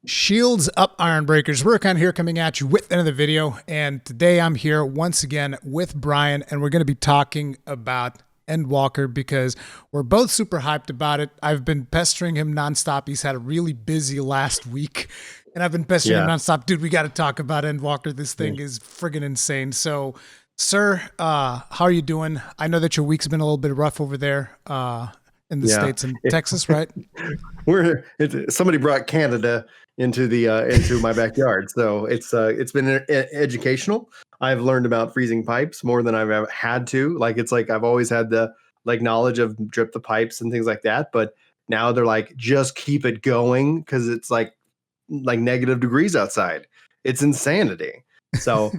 Shields up, Iron Breakers. Rurikhan here coming at you with another video. And today I'm here once again with Brian, and we're going to be talking about Endwalker because we're both super hyped about it. I've been pestering him nonstop. He's had a really busy last week, and I've been pestering him nonstop. Dude, we got to talk about Endwalker. This thing is friggin' insane. So, sir, how are you doing? I know that your week's been a little bit rough over there in the States and Texas, right? Somebody brought Canada into my backyard, so it's been educational. I've learned about freezing pipes more than I've ever had to. Like, it's like I've always had the knowledge of drip the pipes and things like that, but now they're like, just keep it going because it's like negative degrees outside. It's insanity. So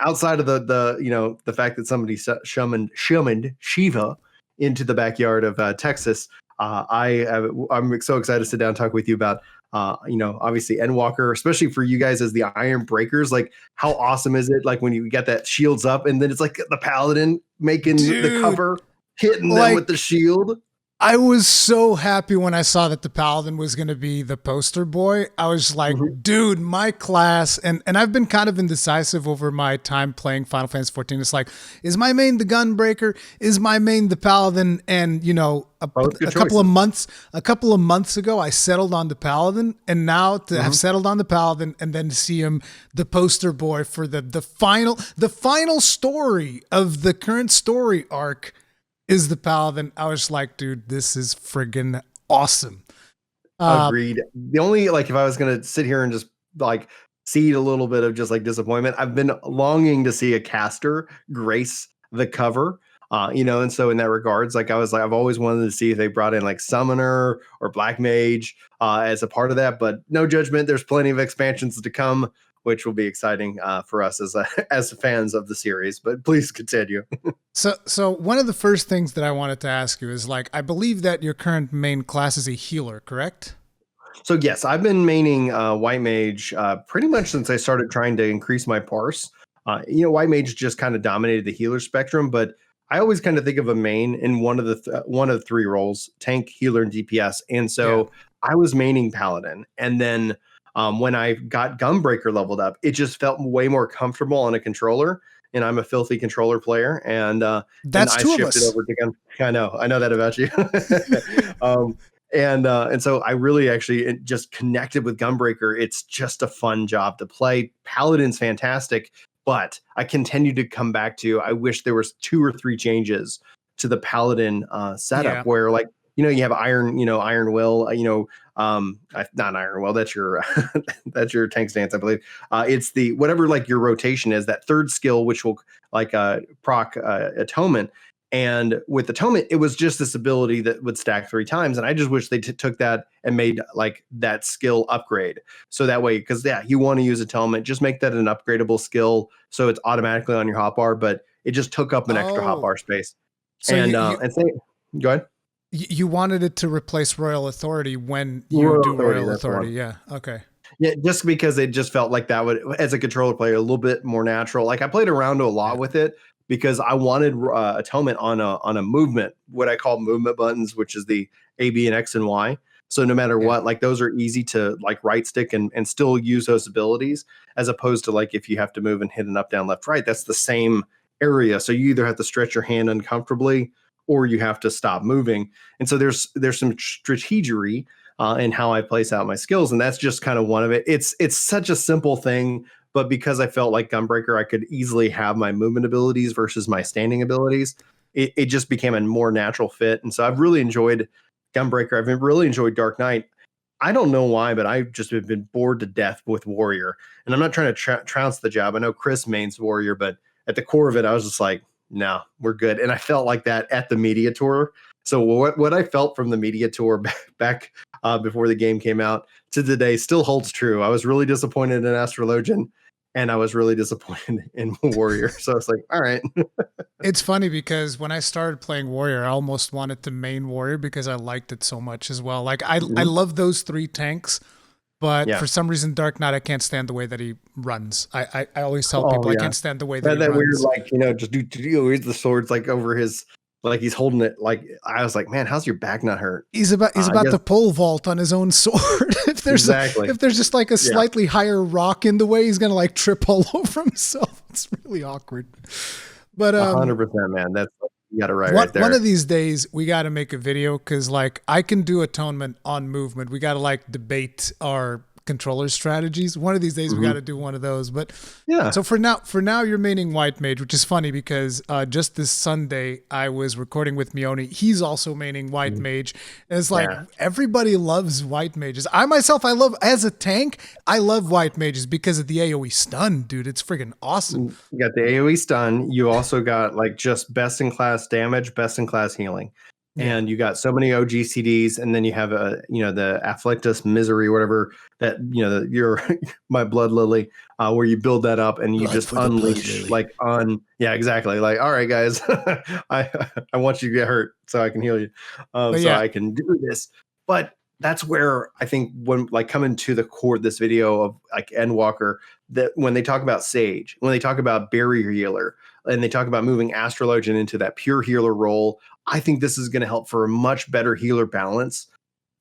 outside of the fact that somebody summoned Shiva into the backyard of Texas, I'm so excited to sit down and talk with you about obviously Endwalker, especially for you guys as the Iron Breakers. Like, how awesome is it? Like when you get that shields up and then it's like the Paladin making the cover, hitting them with the shield. I was so happy when I saw that the Paladin was going to be the poster boy. I was like, dude, my class, and I've been kind of indecisive over my time playing Final Fantasy XIV. It's like, is my main the Gunbreaker? Is my main the Paladin? And a couple of months ago, I settled on the Paladin, and now to have settled on the Paladin and then to see him the poster boy for the final story of the current story arc is the Paladin. I was like, dude, this is friggin' awesome. Agreed. The only, if I was going to sit here and just see a little bit of just disappointment, I've been longing to see a caster grace the cover, and so in that regards, I've always wanted to see if they brought in Summoner or Black Mage as a part of that, but no judgment. There's plenty of expansions to come, which will be exciting for us as fans of the series. But please continue. So one of the first things that I wanted to ask you is, I believe that your current main class is a healer, correct? So yes, I've been maining White Mage pretty much since I started trying to increase my parse. White Mage just kind of dominated the healer spectrum, but I always kind of think of a main in one of the three roles: tank, healer, and DPS. And so I was maining Paladin, and then when I got Gunbreaker leveled up, it just felt way more comfortable on a controller. And I'm a filthy controller player, and that's and two I of shifted us. over to Gun. I know that about you. And so I really actually just connected with Gunbreaker. It's just a fun job to play. Paladin's fantastic, but I continue to come back to, I wish there was 2 or 3 changes to the Paladin setup where you have Iron Will, not Iron Will, that's your that's your tank stance, I believe. It's the whatever your rotation is, that third skill which will proc Atonement. And with Atonement, it was just this ability that would stack 3 times. And I just wish they took that and made that skill upgrade. So that way, because you want to use Atonement, just make that an upgradable skill so it's automatically on your hotbar, but it just took up an extra hotbar space. So go ahead. You wanted it to replace Royal Authority when you do Royal Authority. Yeah. Okay. Yeah, just because it just felt like that would, as a controller player, a little bit more natural. I played around a lot with it because I wanted Atonement on a movement, what I call movement buttons, which is the A, B, and X and Y. So no matter what, those are easy to right stick and still use those abilities, as opposed to if you have to move and hit an up, down, left, right. That's the same area. So you either have to stretch your hand uncomfortably or you have to stop moving. And so there's some strategery in how I place out my skills. And that's just kind of one of it. It's such a simple thing, but because I felt like Gunbreaker, I could easily have my movement abilities versus my standing abilities. It just became a more natural fit. And so I've really enjoyed Gunbreaker. I've really enjoyed Dark Knight. I don't know why, but I've just been bored to death with Warrior. And I'm not trying to trounce the job. I know Chris mains Warrior, but at the core of it, I was just like, no, we're good. And I felt like that at the media tour. So what I felt from the media tour back before the game came out to today still holds true. I was really disappointed in Astrologian, and I was really disappointed in Warrior. So it's all right. It's funny because when I started playing Warrior, I almost wanted to main Warrior because I liked it so much as well. I love those 3 tanks. But for some reason, Dark Knight, I can't stand the way that he runs. I always tell people I can't stand the way that he runs. Weird, just do the swords over his like he's holding it. Like I was like, man, how's your back not hurt? He's about I guess to pole vault on his own sword. exactly. If there's just like a Yeah. slightly higher rock in the way, he's gonna like trip all over himself. It's really awkward. But 100%, man. That's you got it right one, right there. one of these days we got to make a video because like I can do atonement on movement. We got to like debate our controller strategies. One of these days we got to do one of those. But Yeah. so for now you're maining White Mage, which is funny because just this Sunday I was recording with Mione. He's also maining White Mage. And it's like everybody loves White Mages. I myself, I love as a tank. I love White Mages because of the AOE stun, dude. It's freaking awesome. You got the AOE stun. You also got like just best in class damage, best in class healing. And you got so many OGCDs, and then you have the Afflictus Misery, whatever that your my Blood Lily, where you build that up and you just unleash yeah, exactly. Like, all right, guys, I want you to get hurt so I can heal you, I can do this. But that's where I think when like coming to the core of this video of like Endwalker, that when they talk about Sage, when they talk about Barrier Healer, and they talk about moving Astrologian into that pure healer role, I think this is going to help for a much better healer balance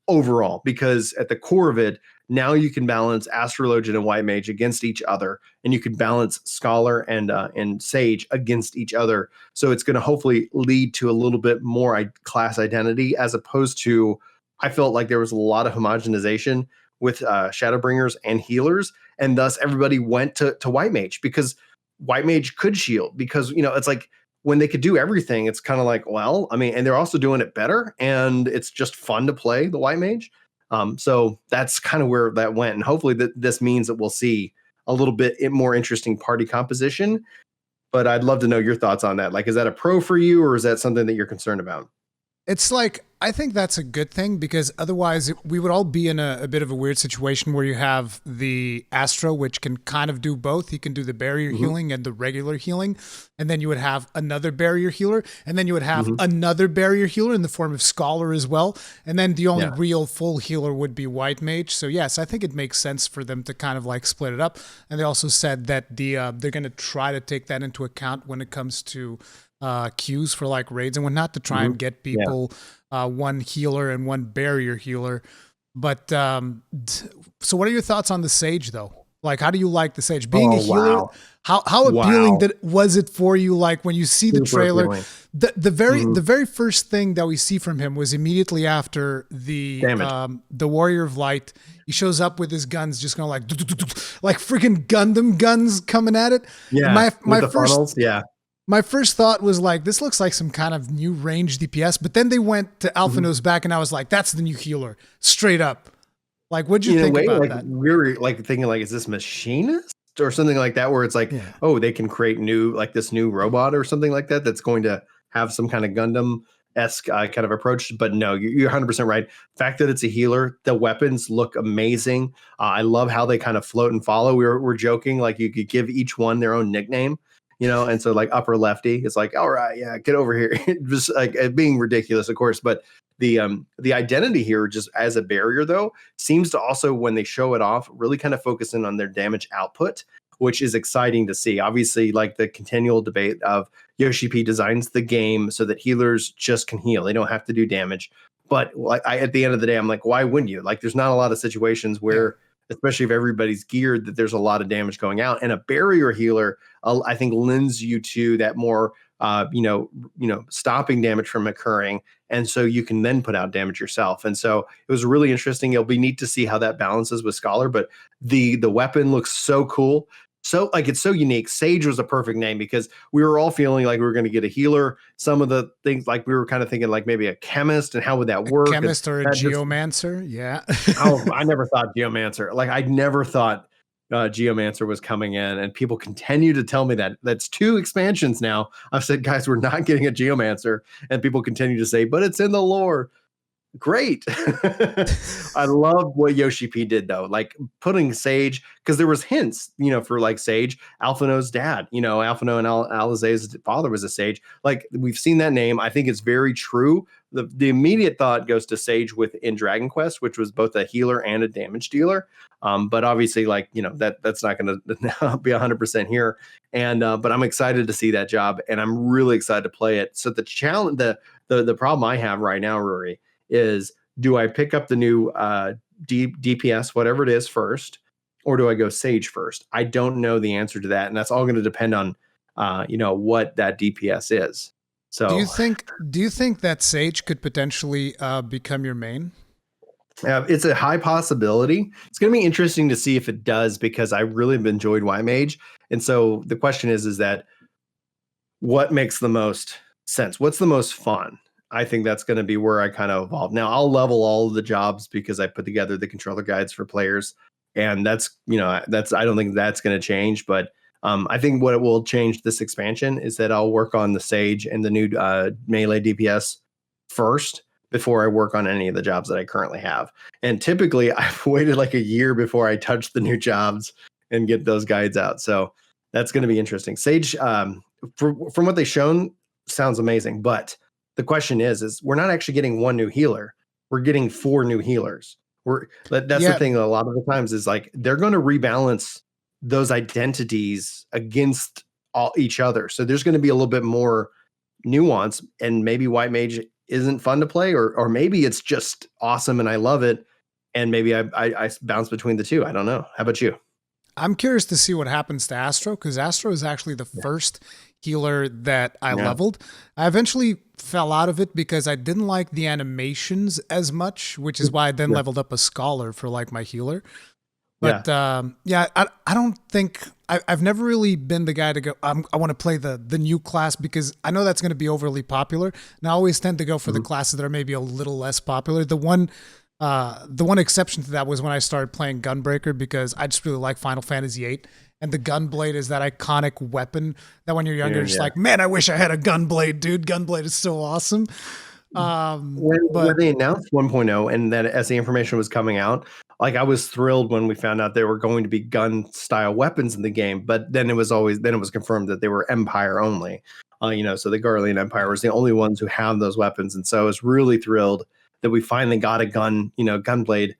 overall, because at the core of it, now you can balance Astrologian and White Mage against each other, and you can balance Scholar and Sage against each other. So it's going to hopefully lead to a little bit more class identity, as opposed to, I felt like there was a lot of homogenization with Shadowbringers and healers, and thus everybody went to White Mage because White Mage could shield, because it's like when they could do everything, it's kind of like, well, I mean, and they're also doing it better, and it's just fun to play the White Mage. So that's kind of where that went, and hopefully this means that we'll see a little bit more interesting party composition. But I'd love to know your thoughts on that. Like, is that a pro for you, or is that something that you're concerned about? It's like, I think that's a good thing, because otherwise we would all be in a bit of a weird situation where you have the Astro, which can kind of do both. He can do the barrier healing and the regular healing. And then you would have another barrier healer. And then you would have another barrier healer in the form of Scholar as well. And then the only real full healer would be White Mage. So yes, I think it makes sense for them to kind of like split it up. And they also said that they're going to try to take that into account when it comes to queues for like raids and whatnot, to try and get people one healer and one barrier healer. But so what are your thoughts on the Sage though? Like, how do you like the Sage being a healer? How appealing was it for you? Like when you see the trailer, the very first thing that we see from him was immediately after the Warrior of Light. He shows up with his guns, just going like freaking Gundam guns coming at it. Yeah, my first funnels, my first thought was like, this looks like some kind of new range DPS, but then they went to Alphino's back, and I was like, that's the new healer, straight up. Like, what'd you think about that? We're like thinking like, is this machinist or something like that, where it's like, oh, they can create this new robot or something like that that's going to have some kind of Gundam-esque kind of approach. But no, you're 100% right. The fact that it's a healer, the weapons look amazing. I love how they kind of float and follow. We're joking, like you could give each one their own nickname. And so like upper lefty, it's like, all right, yeah, get over here. Just like being ridiculous, of course. But the identity here, just as a barrier though, seems to also, when they show it off, really kind of focus in on their damage output, which is exciting to see. Obviously, like the continual debate of Yoshi P designs the game so that healers just can heal. They don't have to do damage. But like at the end of the day, I'm like, why wouldn't you? Like, there's not a lot of situations where, especially if everybody's geared, that there's a lot of damage going out. And a barrier healer, I think, lends you to that more, stopping damage from occurring. And so you can then put out damage yourself. And so it was really interesting. It'll be neat to see how that balances with Scholar, but the weapon looks so cool. So like, it's so unique. Sage was a perfect name because we were all feeling like we were going to get a healer. Some of the things, like we were kind of thinking like maybe a chemist, and how would that work? A chemist or a geomancer? I never thought geomancer. Like I never thought geomancer was coming in, and people continue to tell me that. That's 2 expansions now. I've said, guys, we're not getting a geomancer, and people continue to say, but it's in the lore. Great. I love what Yoshi P did though, like putting Sage, because there was hints, for like Sage, Alphino's dad, Alphino and Alizé's father was a Sage. Like we've seen that name. I think it's very true, the immediate thought goes to Sage within Dragon Quest, which was both a healer and a damage dealer. But obviously, like, that's not going to be 100% here. And but I'm excited to see that job, and I'm really excited to play it. So the challenge, the problem I have right now, Rory, is, do I pick up the new DPS, whatever it is, first, or do I go Sage first? I don't know the answer to that, and that's all going to depend on what that DPS is. So do you think that Sage could potentially become your main? It's a high possibility. It's going to be interesting to see if it does, because I really have enjoyed Mage. And so the question is that what makes the most sense? What's the most fun? I think that's going to be where I kind of evolve. Now, I'll level all of the jobs because I put together the controller guides for players. And I don't think that's going to change. But I think what it will change this expansion is that I'll work on the Sage and the new melee DPS first, before I work on any of the jobs that I currently have. And typically I've waited like a year before I touch the new jobs and get those guides out. So that's going to be interesting. Sage, from what they've shown, sounds amazing. But the question is we're not actually getting one new healer. We're getting 4 new healers. That's the thing. A lot of the times is like, they're going to rebalance those identities against each other. So there's going to be a little bit more nuance, and maybe White Mage isn't fun to play, or maybe it's just awesome and I love it, and maybe I bounce between the two. I don't know. How about you? I'm curious to see what happens to Astro, because Astro is actually the first healer that I leveled. I eventually fell out of it because I didn't like the animations as much, which is why I then leveled up a Scholar for like my healer. But I don't think I've never really been the guy to go, I want to play the new class, because I know that's going to be overly popular. And I always tend to go for the classes that are maybe a little less popular. The one exception to that was when I started playing Gunbreaker, because I just really like Final Fantasy VIII. And the Gunblade is that iconic weapon that when you're younger, you're just like, man, I wish I had a Gunblade, dude. Gunblade is so awesome. When they announced 1.0 and that as the information was coming out, like, I was thrilled when we found out there were going to be gun style weapons in the game, but then it was confirmed that they were Empire only. So the Garlean Empire was the only ones who have those weapons. And so I was really thrilled that we finally got a Gunblade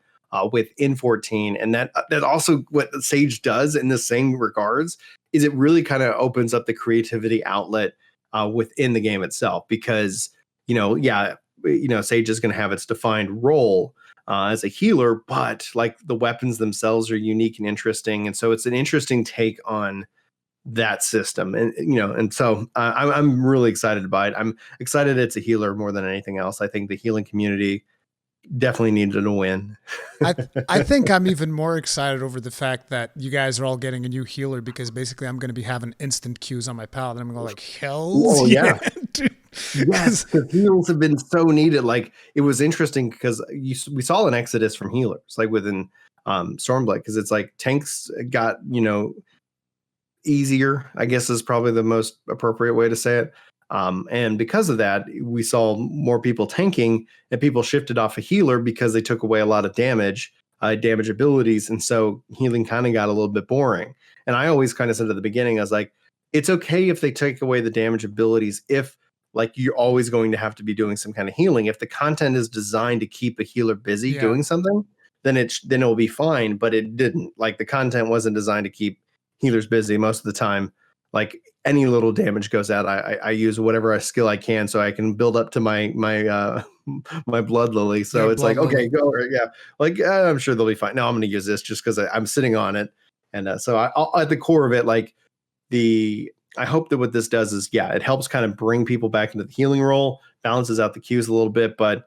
within 14. And that also, what Sage does in the same regards, is it really kind of opens up the creativity outlet within the game itself, because Sage is going to have its defined role as a healer, but like, the weapons themselves are unique and interesting. And so it's an interesting take on that system. And so I'm really excited by it. I'm excited it's a healer more than anything else. I think the healing community definitely needed a win. I think I'm even more excited over the fact that you guys are all getting a new healer, because basically I'm going to be having instant queues on my Paladin. I'm going like, hell yeah. Yes, because heals have been so needed. Like, it was interesting because we saw an exodus from healers, like within Stormblood, because it's like tanks got easier, I guess is probably the most appropriate way to say it. And because of that, we saw more people tanking, and people shifted off a healer because they took away a lot of damage abilities. And so healing kind of got a little bit boring. And I always kind of said at the beginning, I was like, it's okay if they take away the damage abilities, if like, you're always going to have to be doing some kind of healing. If the content is designed to keep a healer busy doing something, then it'll be fine. But it didn't. Like, the content wasn't designed to keep healers busy most of the time. Like, any little damage goes out, I use whatever skill I can so I can build up to my my blood lily. So it's like, okay, go, like, I'm sure they'll be fine. No, I'm going to use this just because I'm sitting on it. And so I'll, at the core of it, like, I hope that what this does is, it helps kind of bring people back into the healing role, balances out the queues a little bit. But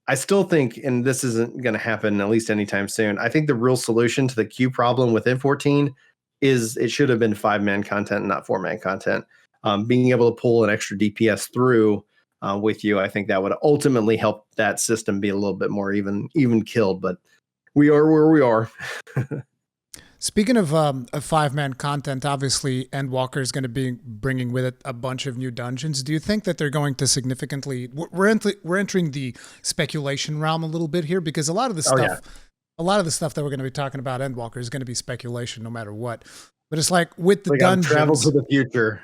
I still think, and this isn't going to happen at least anytime soon, I think the real solution to the queue problem within 14 is it should have been 5-man content and not 4-man content. Being able to pull an extra DPS through with you, I think that would ultimately help that system be a little bit more even killed. But we are where we are. Speaking of 5-man content, obviously Endwalker is going to be bringing with it a bunch of new dungeons. Do you think that they're going to significantly? We're entering the speculation realm a little bit here, because a lot of the stuff that we're going to be talking about Endwalker is going to be speculation, no matter what. But it's like with the Like I've traveled to dungeons. the future.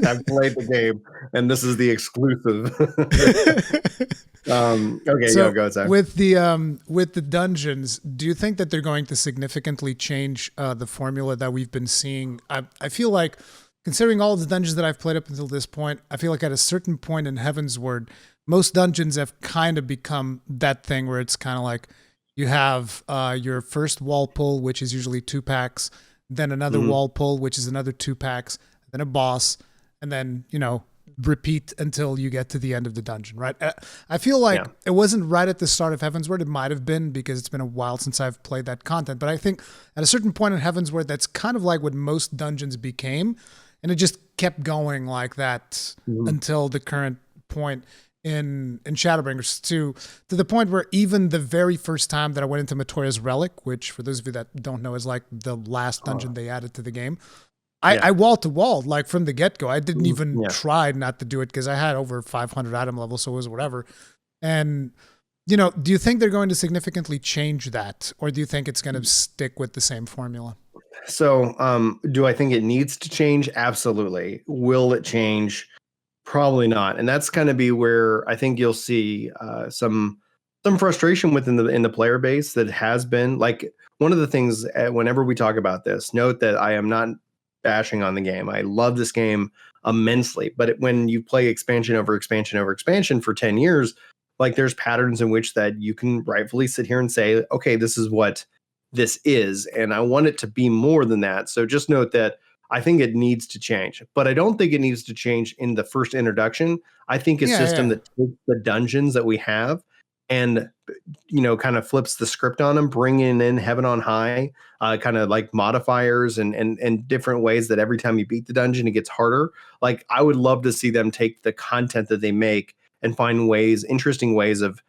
I've played the game, and this is the exclusive. Okay, So go, Zach. with the dungeons, do you think that they're going to significantly change the formula that we've been seeing? I feel like, considering all the dungeons that I've played up until this point, I feel like at a certain point in Heaven's Word, most dungeons have kind of become that thing where it's kind of like you have your first wall pull, which is usually 2 packs, then another Mhm. wall pull, which is another 2 packs, then a boss, and then repeat until you get to the end of the dungeon, right? I feel like Yeah. it wasn't right at the start of Heavensward. It might have been because it's been a while since I've played that content. But I think at a certain point in Heavensward, that's kind of like what most dungeons became. And it just kept going like that Mhm. until the current point in Shadowbringers to the point where even the very first time that I went into Matoya's Relic, which for those of you that don't know is like the last dungeon they added to the game, Yeah. I wall to wall like from the get go. I didn't Mhm. even Yeah. try not to do it because I had over 500 item level, so it was whatever. And do you think they're going to significantly change that, or do you think it's going to stick with the same formula? So, do I think it needs to change? Absolutely. Will it change? Probably not. And that's kind of be where I think you'll see some frustration within the in the player base that has been like one of the things. Whenever we talk about this, note that I am not bashing on the game. I love this game immensely. But when you play expansion over expansion over expansion for 10 years, like there's patterns in which that you can rightfully sit here and say, okay, this is what this is, and I want it to be more than that. So just note that I think it needs to change, but I don't think it needs to change in the first introduction. I think a Yeah, system yeah. that takes the dungeons that we have and kind of flips the script on them, bringing in heaven on high, kind of like modifiers and different ways that every time you beat the dungeon it gets harder. Like I would love to see them take the content that they make and find ways, interesting ways of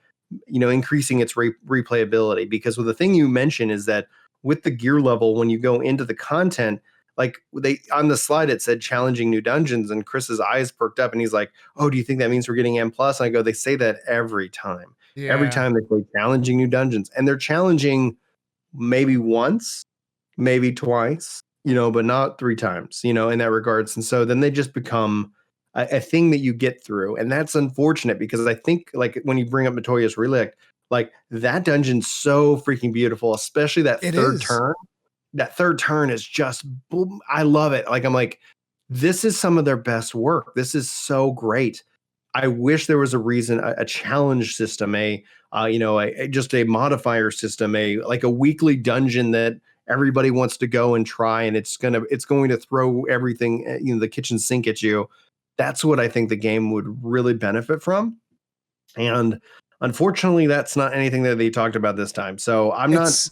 increasing its replayability. Because the thing you mentioned is that with the gear level, when you go into the content, like they on the slide it said challenging new dungeons, and Chris's eyes perked up and he's like, oh, do you think that means we're getting M plus? And I go, they say that every Yeah. time they say challenging new dungeons, and they're challenging maybe once, maybe twice, but not 3 times, in that regards. And so then they just become a thing that you get through. And that's unfortunate because I think like when you bring up Matoya's Relic, like that dungeon's so freaking beautiful, especially that It third is. turn. That third turn is just boom. I love it. Like I'm like, this is some of their best work. This is so great. I wish there was a reason, a challenge system, just a modifier system, a like a weekly dungeon that everybody wants to go and try, and it's going to throw everything, the kitchen sink at you. That's what I think the game would really benefit from, and unfortunately, that's not anything that they talked about this time. So It's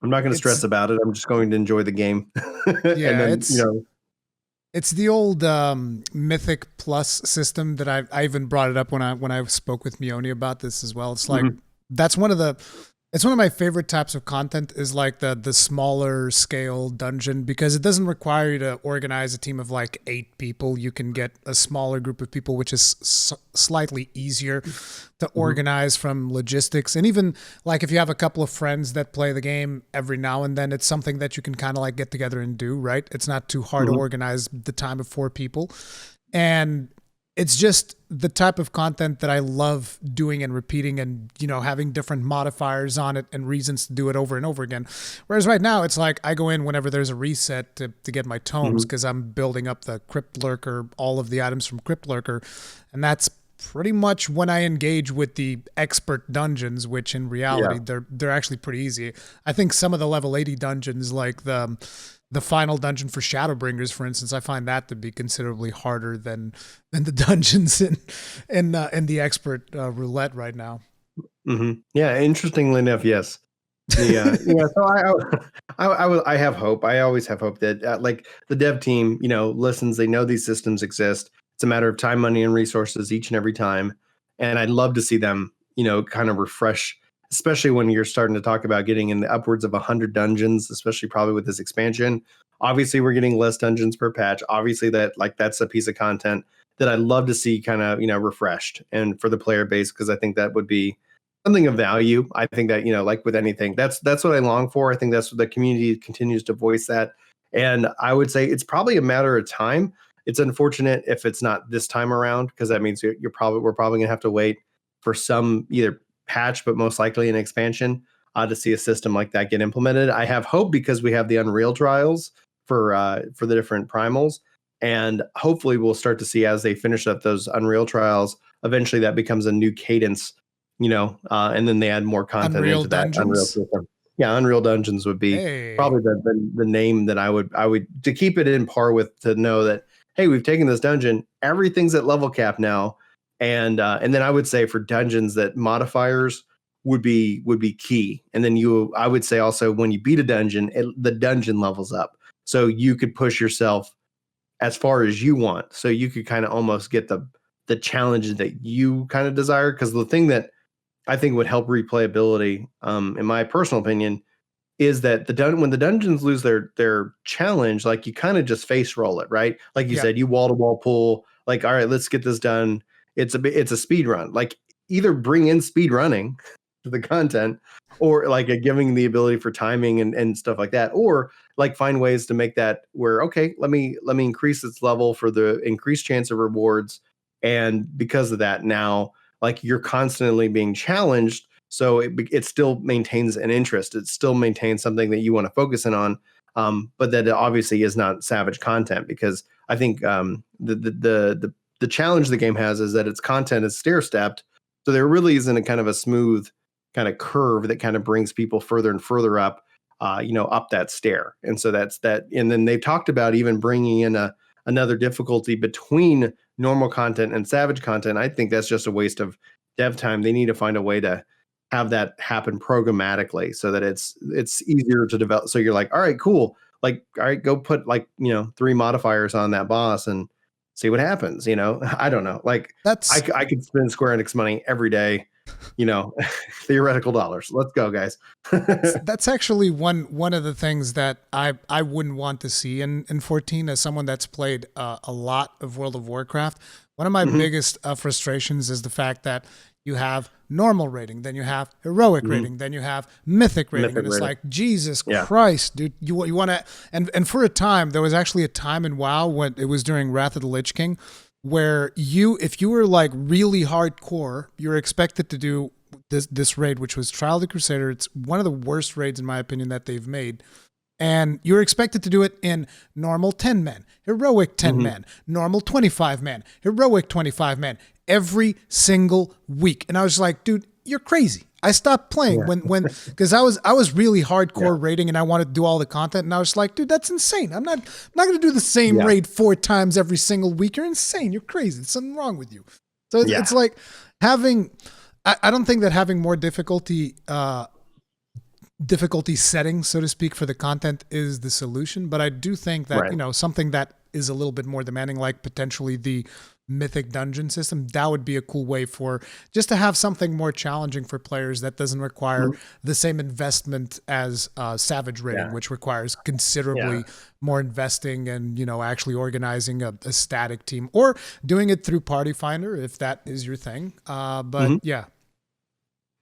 I'm not going to stress it's about it. I'm just going to enjoy the game, and yeah, then it's the old Mythic Plus system that I even brought it up when I spoke with Mione about this as well. It's like mhm, that's one of my favorite types of content is like the smaller scale dungeon because it doesn't require you to organize a team of like 8 people. You can get a smaller group of people, which is slightly easier to mhm, organize from logistics. And even like if you have a couple of friends that play the game every now and then, it's something that you can kind of like get together and do, right? It's not too hard to mhm, organize the time of 4 people. And it's just the type of content that I love doing and repeating and having different modifiers on it and reasons to do it over and over again. Whereas right now it's like I go in whenever there's a reset to get my tomes mhm, because I'm building up the Crypt Lurker, all of the items from Crypt Lurker, and that's pretty much when I engage with the expert dungeons, which in yeah. reality they're actually pretty easy. I think some of the level 80 dungeons, like the final dungeon for Shadowbringers, for instance, I find that to be considerably harder than the dungeons in the expert roulette right now. Yeah, interestingly enough, yes. Yeah. So I have hope. I always have hope that like the dev team, listens. They know these systems exist. It's a matter of time, money, and resources each and every time. And I'd love to see them, kind of refresh, especially when you're starting to talk about getting in the upwards of 100 dungeons, especially probably with this expansion. Obviously, we're getting less dungeons per patch. Obviously, that's a piece of content that I'd love to see kind of refreshed and for the player base because I think that would be something of value. I think that like with anything, that's what I long for. I think that's what the community continues to voice that, And I would say it's probably a matter of time. It's unfortunate if it's not this time around, because that means we're probably gonna have to wait for some either patch, but most likely an expansion, to see a system like that get implemented. I have hope because we have the Unreal trials for the different primals, and hopefully we'll start to see as they finish up those Unreal trials. Eventually, that becomes a new cadence, and then they add more content Unreal into that Unreal Dungeons. system. Yeah, Unreal Dungeons would be Hey, probably the name that I would to keep it in par with, to know that, hey, we've taken this dungeon, everything's at level cap now, and then I would say for dungeons that modifiers would be key, and then I would say also when you beat a dungeon, the dungeon levels up, so you could push yourself as far as you want, so you could kind of almost get the challenge that you kind of desire, because the thing that I think would help replayability, in my personal opinion, is that when the dungeons lose their challenge, like you kind of just face roll it, right? Like you yeah, said, you wall to wall pull, like, all right, let's get this done. It's a speed run. Like, either bring in speed running to the content, or like giving the ability for timing and stuff like that, or like find ways to make that where, okay, let me increase its level for the increased chance of rewards, and because of that, now like you're constantly being challenged, so it still maintains an interest. It still maintains something that you want to focus in on, but that it obviously is not savage content, because I think, the challenge the game has is that its content is stair stepped, so there really isn't a kind of a smooth kind of curve that kind of brings people further and further up, up that stair. And so that's that. And then they've talked about even bringing in another difficulty between normal content and savage content. I think that's just a waste of dev time. They need to find a way to have that happen programmatically, so that it's easier to develop. So you're like, all right, cool. Like, all right, go put like, 3 modifiers on that boss and see what happens. I don't know. Like, that's I could spend Square Enix money every day, theoretical dollars. Let's go, guys. that's actually one of the things that I wouldn't want to see in 14, as someone that's played a lot of World of Warcraft. One of my Hmm. biggest frustrations is the fact that you have normal rating, then you have heroic Hmm. rating, then you have mythic rating, Mythic and it's rating. like, Jesus Yeah. Christ, dude, you want to, and for a time there was actually a time in WoW when it was during Wrath of the Lich King, where if you were like really hardcore, you're expected to do this raid, which was Trial of the Crusader. It's one of the worst raids in my opinion that they've made. And you're expected to do it in normal 10 men, heroic 10 Hmm. men, normal 25 men, heroic 25 men, every single week. And I was like, dude, you're crazy. I stopped playing Yeah. because I was really hardcore Yeah. raiding and I wanted to do all the content. And I was like, dude, that's insane. I'm not going to do the same Yeah. raid 4 times every single week. You're insane. You're crazy. There's something wrong with you. So Yeah. it's like having, I don't think that having more difficulty setting, so to speak, for the content is the solution. But I do think that, Right. something that is a little bit more demanding, like potentially the mythic dungeon system, that would be a cool way for just to have something more challenging for players that doesn't require Mhm. the same investment as Savage rating, Yeah. which requires Yeah. considerably more investing and, actually organizing a static team or doing it through Party Finder if that is your thing. But Mhm. yeah.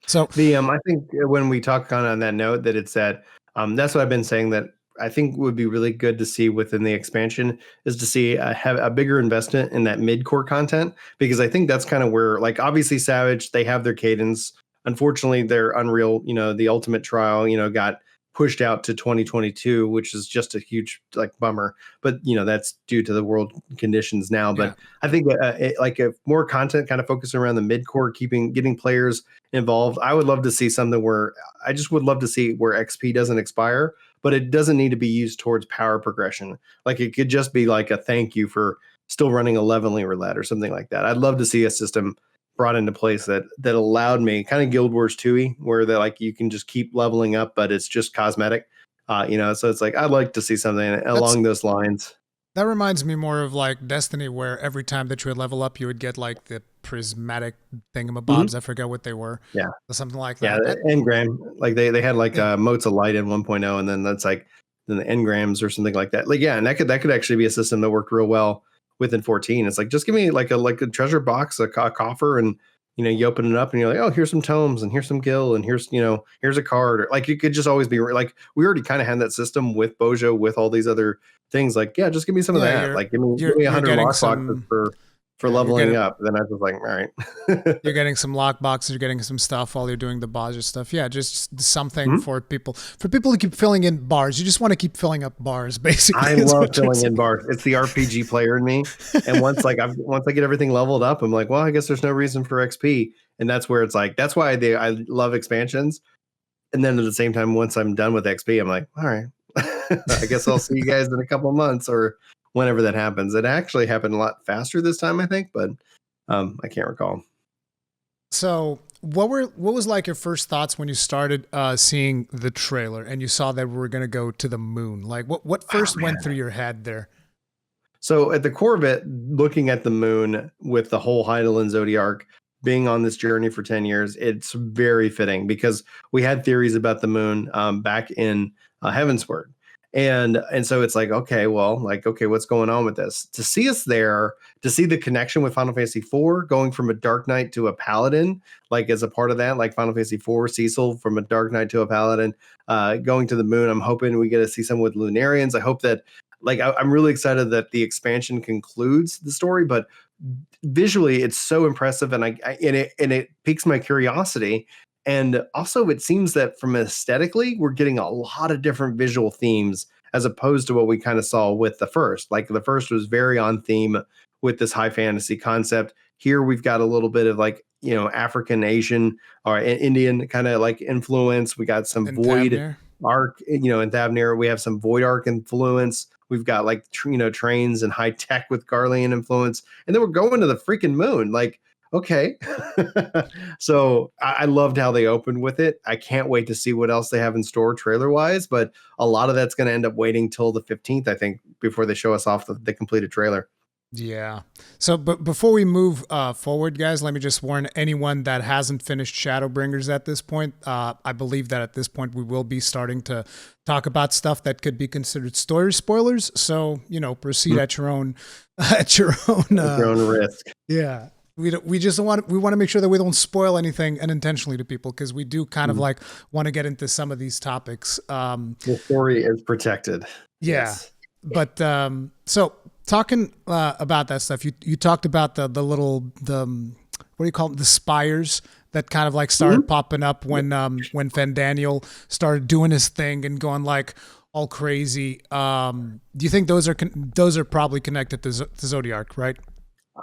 So I think, when we talk on that note, that it's that, that's what I've been saying, that I think would be really good to see within the expansion, is to see have a bigger investment in that mid-core content, because I think that's kind of where, like, obviously Savage, they have their cadence. Unfortunately, their Unreal, the Ultimate Trial, got pushed out to 2022, which is just a huge like bummer. But that's due to the world conditions now. yeah. But I think, like, if more content kind of focused around the mid-core, getting players involved. I would love to see something where I just would love to see where XP doesn't expire, but it doesn't need to be used towards power progression. Like, it could just be like a thank you for still running a leveling roulette or something like that. I'd love to see a system brought into place that allowed me, kind of Guild Wars 2, where that, like, you can just keep leveling up, but it's just cosmetic. So it's like, I'd like to see something That's along those lines. That reminds me more of like Destiny, where every time that you would level up, you would get like the prismatic Mhm. thingamabobs. I forget what they were, Yeah. or something like Yeah, that. the engram, like they had like, Yeah, motes of light in 1.0, and then that's like then the engrams or something like that. Like, yeah, and that could actually be a system that worked real well within 14. It's like, just give me like a treasure box, a coffer, and you open it up and you're like, oh, here's some tomes and here's some gil and here's a card. Or like you could just always be like, we already kind of had that system with Bojo with all these other things. Like, yeah, just give me some of that. Like, give me 100 lockboxes for leveling up. Then I was like, all right. You're getting some lock boxes, you're getting some stuff while you're doing the Baja stuff. Yeah, just something for people to keep filling in bars. You just want to keep filling up bars, basically. I love filling in bars. It's the RPG player in me. And once I get everything leveled up, I'm like, well, I guess there's no reason for XP. And that's where it's like, that's why I love expansions. And then at the same time, once I'm done with XP, I'm like, all right, I guess I'll see you guys in a couple of months or whenever that happens. It actually happened a lot faster this time, I think, but I can't recall. So what was like your first thoughts when you started seeing the trailer and you saw that we were going to go to the moon? Like what first went through your head there? So at the core of it, looking at the moon with the whole Hydaelyn Zodiac being on this journey for 10 years, it's very fitting because we had theories about the moon back in Heavensward. And so it's like, okay, what's going on with this? To see us there, to see the connection with Final Fantasy IV, going from a Dark Knight to a Paladin, like as a part of that, like Final Fantasy IV, Cecil from a Dark Knight to a Paladin, going to the moon. I'm hoping we get to see some with Lunarians. I hope that, I'm really excited that the expansion concludes the story, but visually it's so impressive, and it piques my curiosity. And also, it seems that from aesthetically, we're getting a lot of different visual themes as opposed to what we kind of saw with the first. Like the first was very on theme with this high fantasy concept. Here we've got a little bit of African, Asian, or Indian kind of like influence. We got some Void Arc, in Thavnir. We have some Void Arc influence. We've got trains and high tech with Garlean influence. And then we're going to the freaking moon. Like, okay. So I loved how they opened with it. I can't wait to see what else they have in store trailer wise, but a lot of that's going to end up waiting till the 15th, I think, before they show us off the completed trailer. Yeah. So, but before we move forward, guys, let me just warn anyone that hasn't finished Shadowbringers at this point. I believe that at this point we will be starting to talk about stuff that could be considered story spoilers. So, proceed at your own risk. Yeah. We want to make sure that we don't spoil anything unintentionally to people, because we do kind of want to get into some of these topics. The story is protected. Yeah. Yes. But so talking about that stuff, you talked about the little what do you call them, the spires that kind of like started popping up when Fandaniel started doing his thing and going like all crazy. Do you think those are probably connected to Zodiac, right?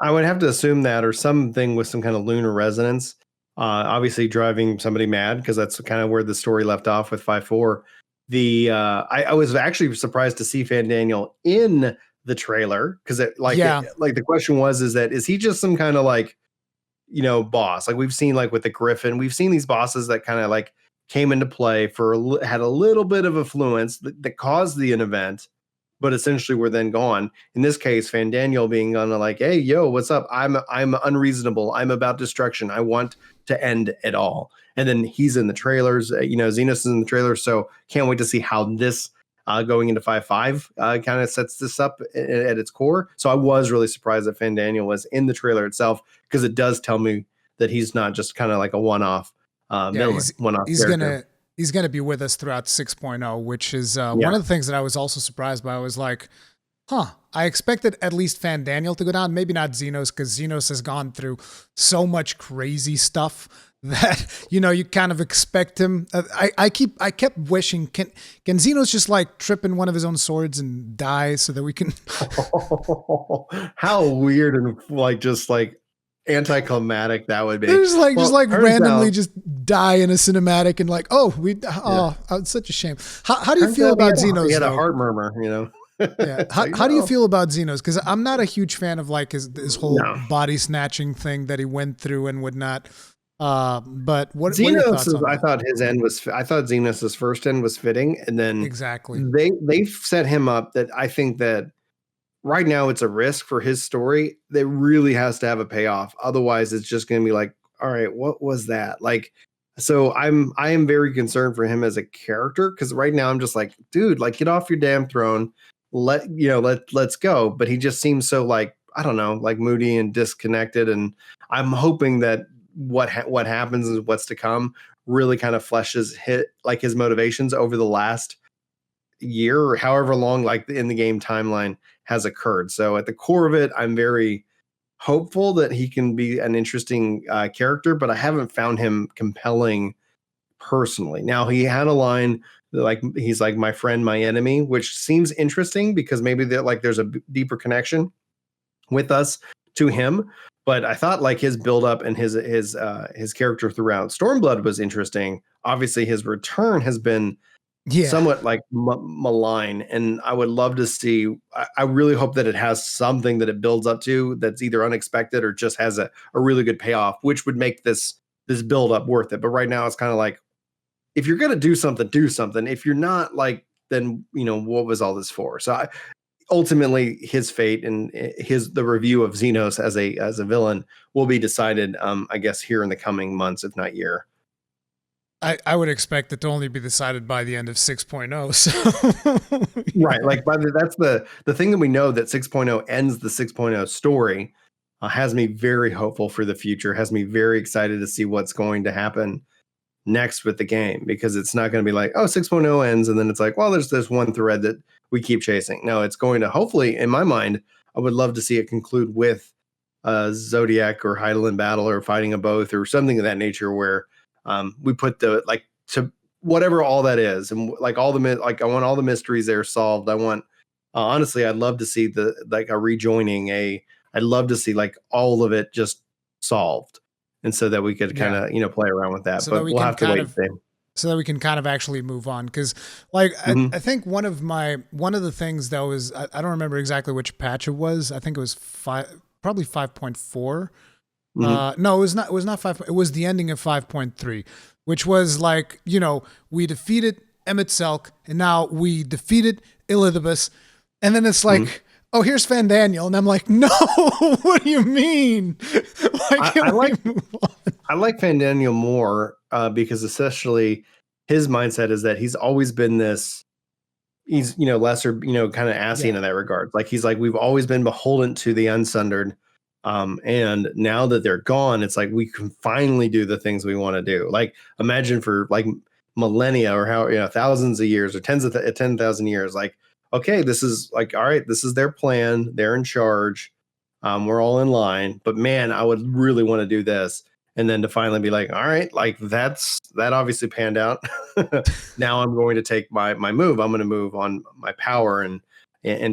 I would have to assume that, or something with some kind of lunar resonance. Obviously driving somebody mad, because that's kind of where the story left off with 5-4. I was actually surprised to see Fandaniel in the trailer, because the question is he just some kind of boss? Like we've seen with the Griffin, we've seen these bosses that kind of came into play had a little bit of affluence that caused an event, but essentially we're then gone. In this case, Fandaniel being on hey, yo, what's up? I'm unreasonable. I'm about destruction. I want to end it all. And then he's in the trailers. Xenos is in the trailer. So can't wait to see how this going into 5.5 kind of sets this up at its core. So I was really surprised that Fandaniel was in the trailer itself, because it does tell me that he's not just kind of like a one-off. He's going to be with us throughout 6.0, which is one of the things that I was also surprised by. I was like, I expected at least Fandaniel to go down. Maybe not Xenos, because Xenos has gone through so much crazy stuff that, you kind of expect him. I kept wishing, can Xenos just trip in one of his own swords and die so that we can. How weird and just anticlimactic that would be. Just randomly just die in a cinematic and it's such a shame. How do you feel about Xenos? He had a heart murmur, Yeah. How do you feel about Xenos? Because I'm not a huge fan of his whole body snatching thing that he went through and whatnot. But what Xenos I thought Xenos's first end was fitting, and then exactly they've set him up that I think that right now it's a risk for his story that really has to have a payoff. Otherwise, it's just going to be all right, what was that? So I am very concerned for him as a character, because right now I'm just dude, get off your damn throne. Let's go. But he just seems so I don't know, moody and disconnected. And I'm hoping that what happens and what's to come really kind of fleshes his motivations over the last year or however long like in the game timeline has occurred. So at the core of it, I'm very hopeful that he can be an interesting character, but I haven't found him compelling personally. Now he had a line like he's like my friend, my enemy, which seems interesting because maybe there's a deeper connection with us to him. But I thought like his build up and his character throughout Stormblood was interesting. Obviously, his return has been somewhat like malign, and I would love to see. I really hope that it has something that it builds up to that's either unexpected or just has a really good payoff, which would make this build up worth it. But right now, it's kind of like if you're gonna do something, do something. If you're not, like, then what was all this for? So ultimately, his fate and the review of Xenos as a villain will be decided, I guess, here in the coming months, if not year. I would expect it to only be decided by the end of 6.0. So right, like that's the thing that we know, that 6.0 ends the 6.0 story, has me very hopeful for the future, has me very excited to see what's going to happen next with the game, because it's not going to be like, oh, 6.0 ends and then it's like, well, there's this one thread that we keep chasing. No, it's going to, hopefully, in my mind, I would love to see it conclude with Zodiac or Heidelin battle or fighting a both or something of that nature, where we put the to whatever all that is, and like all the I want all the mysteries there solved. I want honestly, I'd love to see a rejoining. I'd love to see like all of it just solved, and so that we could kind of play around with that. So but we'll have to wait. So that we can kind of actually move on, because like I think one of the things that was I don't remember exactly which patch it was. I think it was probably 5.4. No, it was not. It was not 5. It was the ending of 5.3, which was like, we defeated Emmett Selk, and now we defeated Elizabeth, and then it's like, oh, here's Van Daniel, and I'm like, no, what do you mean? I like Van Daniel more because essentially his mindset is that he's always been this. He's lesser, kind of assy in that regard. Like he's like, we've always been beholden to the Unsundered. And now that they're gone, it's like we can finally do the things we want to do. Like imagine for like millennia or how thousands of years or 10,000 years. Like, okay, this is like, all right, this is their plan. They're in charge. We're all in line. But man, I would really want to do this. And then to finally be like, all right, like that obviously panned out. Now I'm going to take my move. I'm going to move on my power and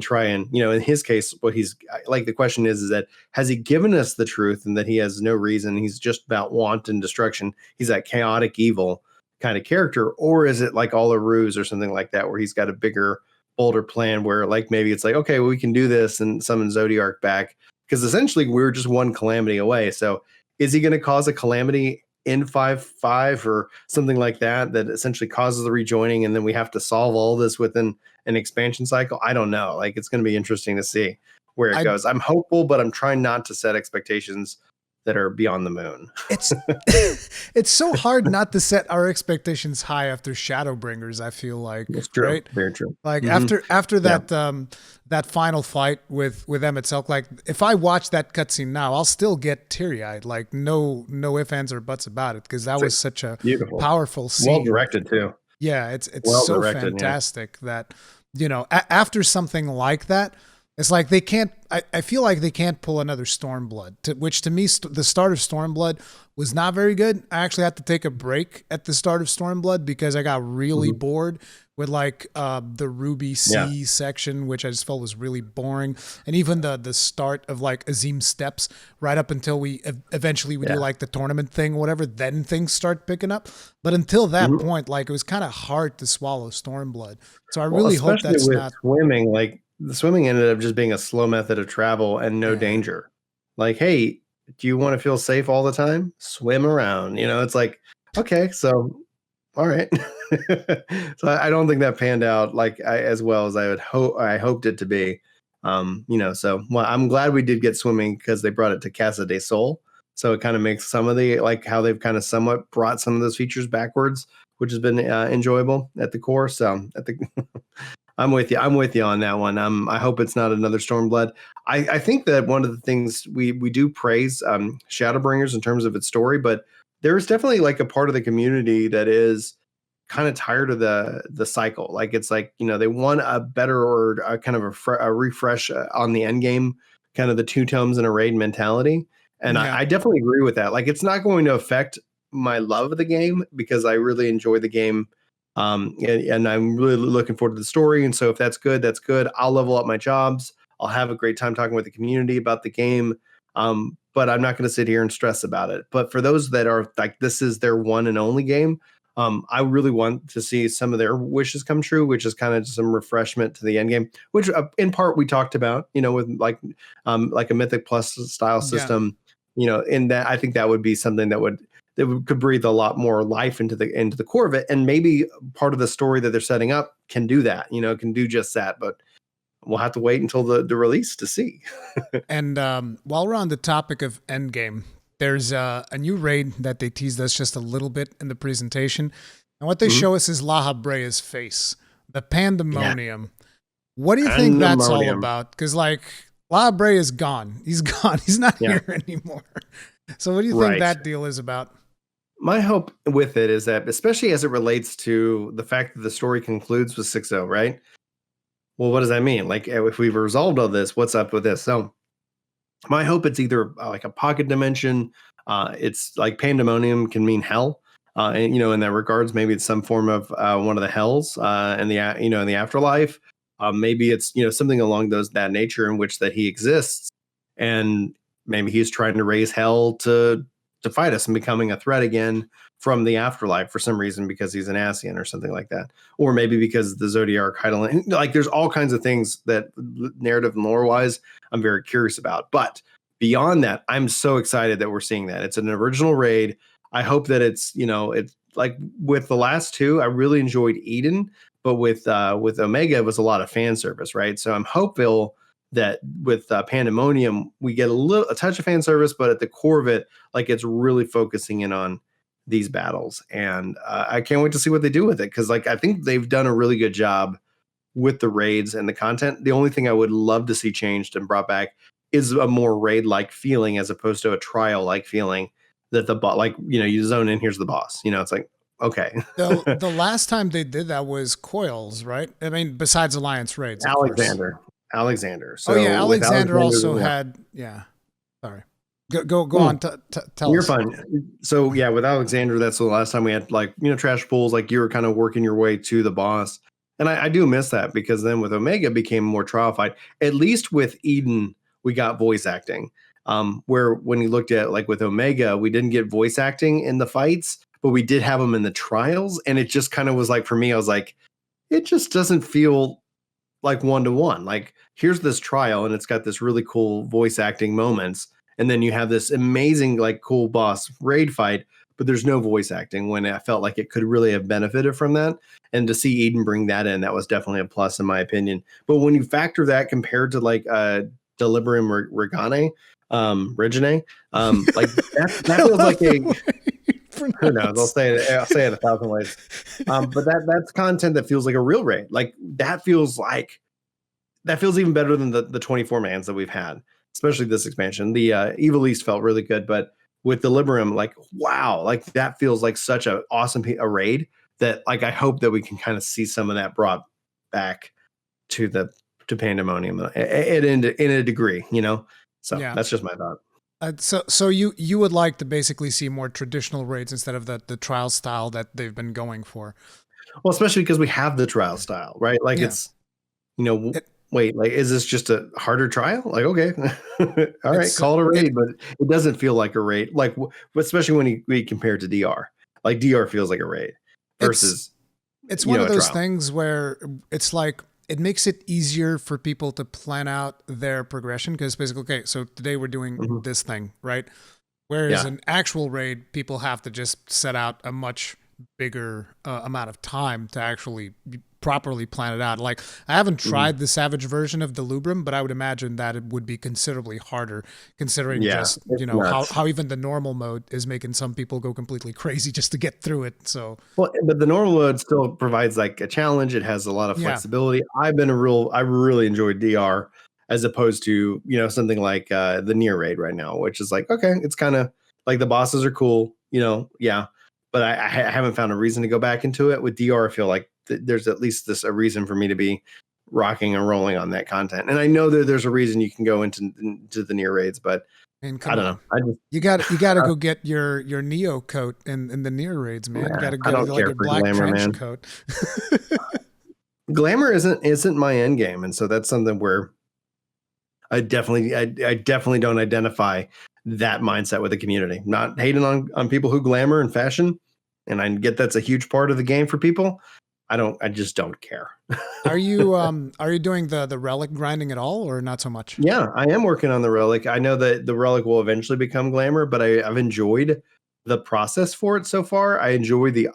try and, in his case, what he's like, the question is that has he given us the truth and that he has no reason? He's just about want and destruction. He's that chaotic evil kind of character, or is it like all a ruse or something like that, where he's got a bigger, bolder plan where like, maybe it's like, okay, well, we can do this and summon Zodiac back, because essentially we're just one calamity away. So is he going to cause a calamity in 5.5 or something like that essentially causes the rejoining, and then we have to solve all this within an expansion cycle? I don't know. Like, it's going to be interesting to see where it goes. I'm hopeful, but I'm trying not to set expectations that are beyond the moon. It's so hard not to set our expectations high after Shadowbringers, I feel like. It's true. Right? Very true. Like after that that final fight with Emmett Selk, like if I watch that cutscene now, I'll still get teary-eyed. Like no ifs, ands, or buts about it, because that was such a beautiful, powerful scene. Well directed too. Yeah, it's well so fantastic that after something like that, it's like they can't. I feel like they can't pull another Stormblood. Which to me, the start of Stormblood was not very good. I actually had to take a break at the start of Stormblood because I got really bored with like the Ruby Sea section, which I just felt was really boring, and even the start of like Azim Steps, right up until we eventually do like the tournament thing, whatever. Then things start picking up. But until that point, like it was kind of hard to swallow Stormblood. So I really hope that's with not swimming. Like the swimming ended up just being a slow method of travel and no danger. Like, hey, do you want to feel safe all the time? Swim around. It's like, okay, so all right. So I don't think that panned out like as well as I hoped it to be. So well, I'm glad we did get swimming, because they brought it to Casa de Sol. So it kind of makes some of the, like how they've kind of somewhat brought some of those features backwards, which has been enjoyable at the core. So I'm with you. I'm with you on that one. I hope it's not another Stormblood. I think that one of the things we do praise Shadowbringers in terms of its story, but there's definitely like a part of the community that is kind of tired of the cycle. Like it's like, they want a better or a kind of a refresh on the end game, kind of the two tomes in a raid mentality. And Yeah. I definitely agree with that. Like it's not going to affect my love of the game because I really enjoy the game. And I'm really looking forward to the story. And so if that's good, that's good. I'll level up my jobs. I'll have a great time talking with the community about the game. But I'm not going to sit here and stress about it. But for those that are like, this is their one and only game, I really want to see some of their wishes come true, which is kind of some refreshment to the end game, which in part we talked about, with like a Mythic Plus style system, in that I think that would be something could breathe a lot more life into the core of it, and maybe part of the story that they're setting up can do that, can do just that. But we'll have to wait until the release to see. And while we're on the topic of endgame, there's a new raid that they teased us just a little bit in the presentation. And what they show us is La Habrea's face, the Pandemonium. Yeah. What do you think that's all about? Because, like, La Habrea is gone. He's gone. He's not here anymore. So what do you think that deal is about? My hope with it is that, especially as it relates to the fact that the story concludes with 6-0, right? Well, what does that mean? Like, if we've resolved all this, what's up with this? So my hope it's either like a pocket dimension. It's like Pandemonium can mean hell. And, in that regards, maybe it's some form of one of the hells in the afterlife. Maybe it's, something along that nature in which that he exists. And maybe he's trying to raise hell to fight us and becoming a threat again from the afterlife for some reason, because he's an Ascian or something like that. Or maybe because the Zodiac Heidelin, like there's all kinds of things that narrative and lore wise, I'm very curious about. But beyond that, I'm so excited that we're seeing that. It's an original raid. I hope that it's like with the last two, I really enjoyed Eden, but with Omega, it was a lot of fan service, right? So I'm hopeful that with Pandemonium, we get a touch of fan service, but at the core of it, like it's really focusing in on these battles. And I can't wait to see what they do with it. Cause like, I think they've done a really good job with the raids and the content. The only thing I would love to see changed and brought back is a more raid-like feeling as opposed to a trial-like feeling that you zone in, here's the boss. It's like, okay. The last time they did that was Coils, right? I mean, besides Alliance raids. Alexander. So Alexander also had, sorry. Go on. Tell You're us. fine. So with Alexander, that's the last time we had trash pools, like you were kind of working your way to the boss. And I do miss that, because then with Omega it became more trial fight. At least with Eden, we got voice acting. Where when you looked at like with Omega, we didn't get voice acting in the fights, but we did have them in the trials. And it just kind of was like, for me, I was like, it just doesn't feel like 1-to-1. Like here's this trial and it's got this really cool voice acting moments. And then you have this amazing, like cool boss raid fight, but there's no voice acting, when I felt like it could really have benefited from that. And to see Eden bring that in, that was definitely a plus in my opinion. But when you factor that compared to like Deliberium Regane, like that feels like who knows? I'll say it 1,000 ways. But that's content that feels like a real raid. Like that feels even better than the 24 mans that we've had, especially this expansion. The Evil East felt really good, but with the Liberium, like wow, like that feels like such an awesome raid that like I hope that we can kind of see some of that brought back to Pandemonium in a degree, So that's just my thought. So you would like to basically see more traditional raids instead of the trial style that they've been going for. Well, especially because we have the trial style, right? Like it's, wait, like is this just a harder trial? Like okay, all right, call it a raid, but it doesn't feel like a raid. Like especially when we compare it to DR, like DR feels like a raid versus. It's one of those things where it's like, it makes it easier for people to plan out their progression, because basically, okay, so today we're doing this thing, right? Whereas an actual raid, people have to just set out a much bigger amount of time to actually properly plan it out. Like, I haven't tried the Savage version of the Lubrum, but I would imagine that it would be considerably harder, considering Yeah, just, it's how, nuts. how even the normal mode is making some people go completely crazy just to get through it. So, Well, but the normal mode still provides like a challenge. It has a lot of yeah. flexibility. I really enjoyed DR as opposed to, something like the near raid right now, which is like, okay, it's kind of like the bosses are cool, yeah. But I haven't found a reason to go back into it. With DR, I feel like there's at least a reason for me to be rocking and rolling on that content. And I know that there's a reason you can go into the near raids, but And I come don't know. on. I just You gotta go get your Neo coat in the near raids, man. You yeah, gotta I get don't like care your for black glamour, trench man. coat. Glamour isn't my end game, and so that's something where I definitely don't identify that mindset with the community. Not hating on people who glamour and fashion, and I get that's a huge part of the game for people. I just don't care. Are you doing the relic grinding at all, or not so much? Yeah, I am working on the relic. I know that the relic will eventually become glamour, but I've enjoyed the process for it so far. I enjoy the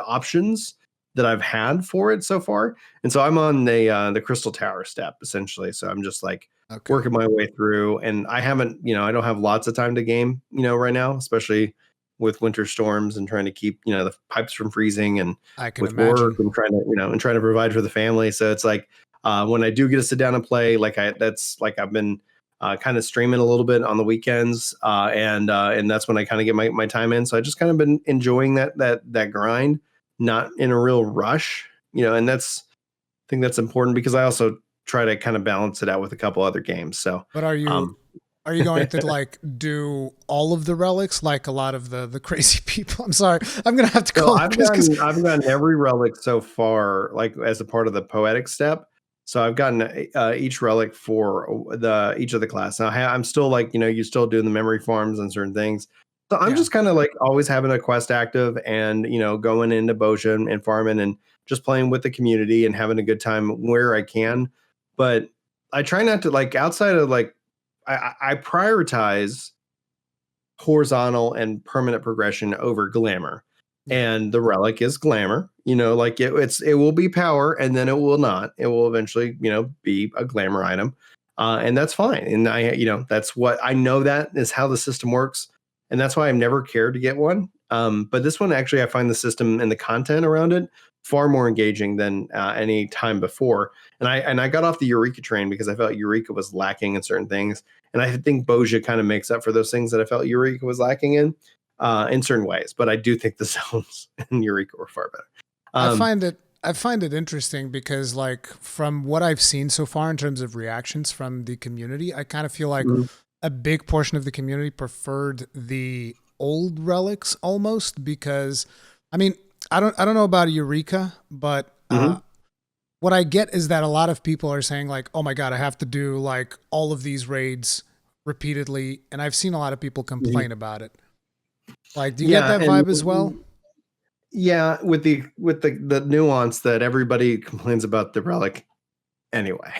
options that I've had for it so far, and so I'm on the crystal tower step essentially. So I'm just like Okay, working my way through, and I haven't, I don't have lots of time to game, right now, especially with winter storms and trying to keep, the pipes from freezing, and I can with work imagine. and trying to provide for the family. So it's like when I do get to sit down and play, that's like I've been kind of streaming a little bit on the weekends, and that's when I kind of get my time in. So I just kind of been enjoying that grind, not in a real rush, and I think that's important because I also try to kind of balance it out with a couple other games. So, But um, are you going to like do all of the relics like a lot of the crazy people? I'm sorry, I'm gonna have to so call it because I've gotten every relic so far, like as a part of the poetic step. So I've gotten each relic for each of the class. Now I'm still like, you still doing the memory farms and certain things. So I'm yeah. just kind of like always having a quest active and, going into Bojan and farming and just playing with the community and having a good time where I can. But I try not to like outside of like, I prioritize horizontal and permanent progression over glamour. Yeah. And the relic is glamour, like it will be power and then it will not. It will eventually, be a glamour item. And that's fine. And that's what I know that is how the system works. And that's why I've never cared to get one. But this one actually, I find the system and the content around it far more engaging than any time before. And I got off the Eureka train because I felt Eureka was lacking in certain things. And I think Boja kind of makes up for those things that I felt Eureka was lacking in certain ways. But I do think the zones in Eureka were far better. I Um, find it I find it interesting because like from what I've seen so far in terms of reactions from the community, I kind of feel like mhm, a big portion of the community preferred the old relics almost because I mean, I don't know about Eureka, but mhm. what I get is that a lot of people are saying like, "Oh my god, I have to do like all of these raids repeatedly," and I've seen a lot of people complain about it. Like, do you get Yeah, that vibe as well? and yeah, with the nuance that everybody complains about the relic anyway.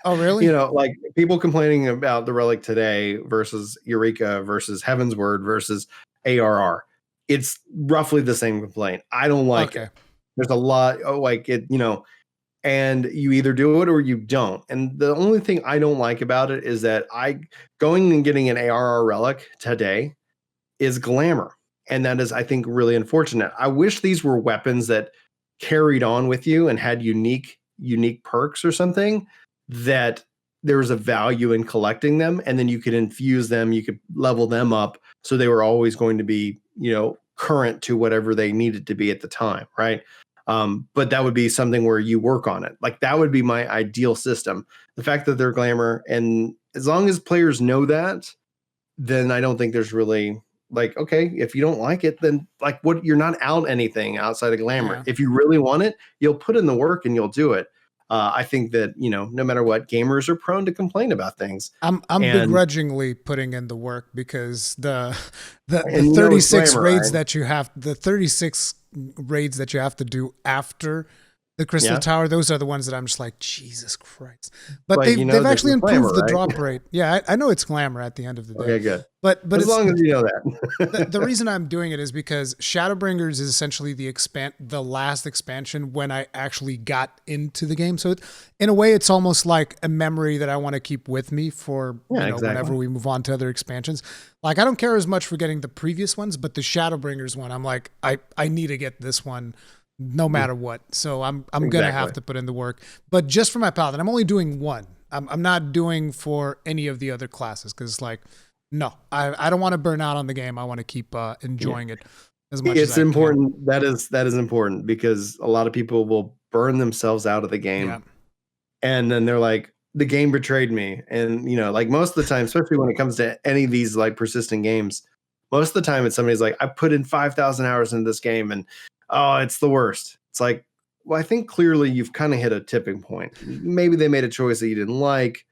Oh, really? Like people complaining about the relic today versus Eureka versus Heaven's Word versus ARR. It's roughly the same complaint. I don't like it. Okay. There's a lot like it, and you either do it or you don't. And the only thing I don't like about it is that I going and getting an ARR relic today is glamour. And that is, I think, really unfortunate. I wish these were weapons that carried on with you and had unique perks or something that there was a value in collecting them and then you could infuse them, you could level them up so they were always going to be, current to whatever they needed to be at the time, right? But that would be something where you work on it. Like that would be my ideal system. The fact that they're glamour, and as long as players know that, then I don't think there's really like, okay, if you don't like it, then like what you're not out anything outside of glamour. Yeah. If you really want it, you'll put in the work and you'll do it. I think that, no matter what, gamers are prone to complain about things. I'm And begrudgingly putting in the work because the and 36 it's glamour, raids right? that you have the 36 raids that you have to do after The Crystal Yeah. Tower, those are the ones that I'm just like, Jesus Christ. But But you know, they've there's actually a improved glamour, the right? drop rate. Yeah, I know it's glamour at the end of the day. Okay, good. But As it's long as you know the that. reason I'm doing it is because Shadowbringers is essentially the last expansion when I actually got into the game. So in a way, it's almost like a memory that I want to keep with me for Yeah, whenever exactly. we move on to other expansions. Like I don't care as much for getting the previous ones, but the Shadowbringers one, I'm like I need to get this one no Mm, matter what. So I'm gonna have exactly. to put in the work. But just for my Paladin, I'm only doing one. I'm not doing for any of the other classes because like no, I don't want to burn out on the game. I want to keep Yeah. enjoying it as much as It's I can. important. That is important because a lot of people will burn themselves out of the Yeah. game, and then they're like, the game betrayed me. And like most of the time, especially when it comes to any of these like persistent games, most of the time it's somebody's like, I put in 5,000 hours into this game and oh, it's the worst. It's like, well, I think clearly you've kind of hit a tipping point. Maybe they made a choice that you didn't like,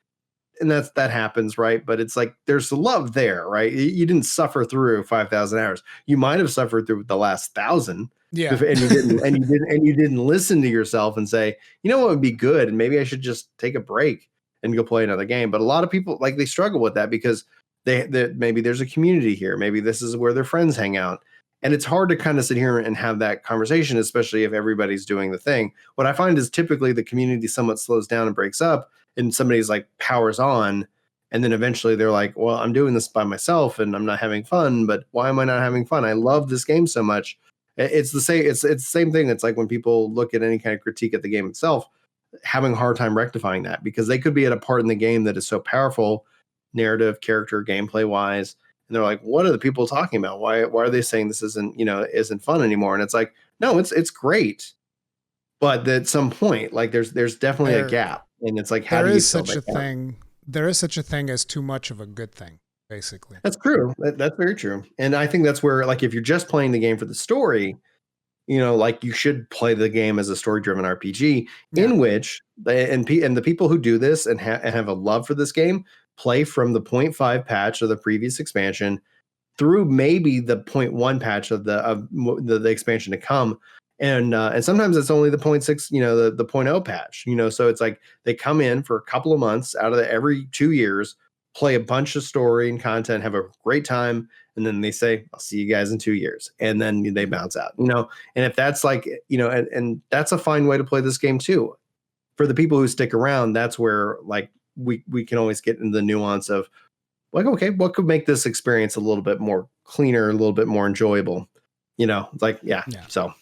and that happens, right? But it's like there's love there, right? You didn't suffer through 5,000 hours. You might have suffered through the last 1,000, Yeah. and you didn't listen to yourself and say, you know what would be good, and maybe I should just take a break and go play another game. But a lot of people like they struggle with that because maybe there's a community here, maybe this is where their friends hang out. And it's hard to kind of sit here and have that conversation, especially if everybody's doing the thing. What I find is typically the community somewhat slows down and breaks up and somebody's like powers on, and then eventually they're like, well, I'm doing this by myself and I'm not having fun. But why am I not having fun? I love this game so much. It's the same. It's the same thing. It's like when people look at any kind of critique at the game itself, having a hard time rectifying that because they could be at a part in the game that is so powerful, narrative, character, gameplay wise, and they're like, what are the people talking about? Why are they saying this isn't fun anymore? And it's like, no, it's great, but at some point, like there's definitely a There gap, and it's like, how there do you is fill such that a gap? thing. There is such a thing as too much of a good thing, basically. That's true. That's very true. And I think that's where, like, if you're just playing the game for the story, like you should play the game as a story-driven RPG, Yeah. in which and the people who do this and have a love for this game play from the point 0.5 patch of the previous expansion through maybe the point 0.1 patch of the expansion to come. And sometimes it's only the point 0.6, the point 0 patch, so it's like they come in for a couple of months out of every 2 years, play a bunch of story and content, have a great time, and then they say, I'll see you guys in 2 years. And then they bounce out, and if that's like, and that's a fine way to play this game too. For the people who stick around, that's where like we can always get into the nuance of like, okay, what could make this experience a little bit more cleaner, a little bit more enjoyable? Like, yeah. Yeah. So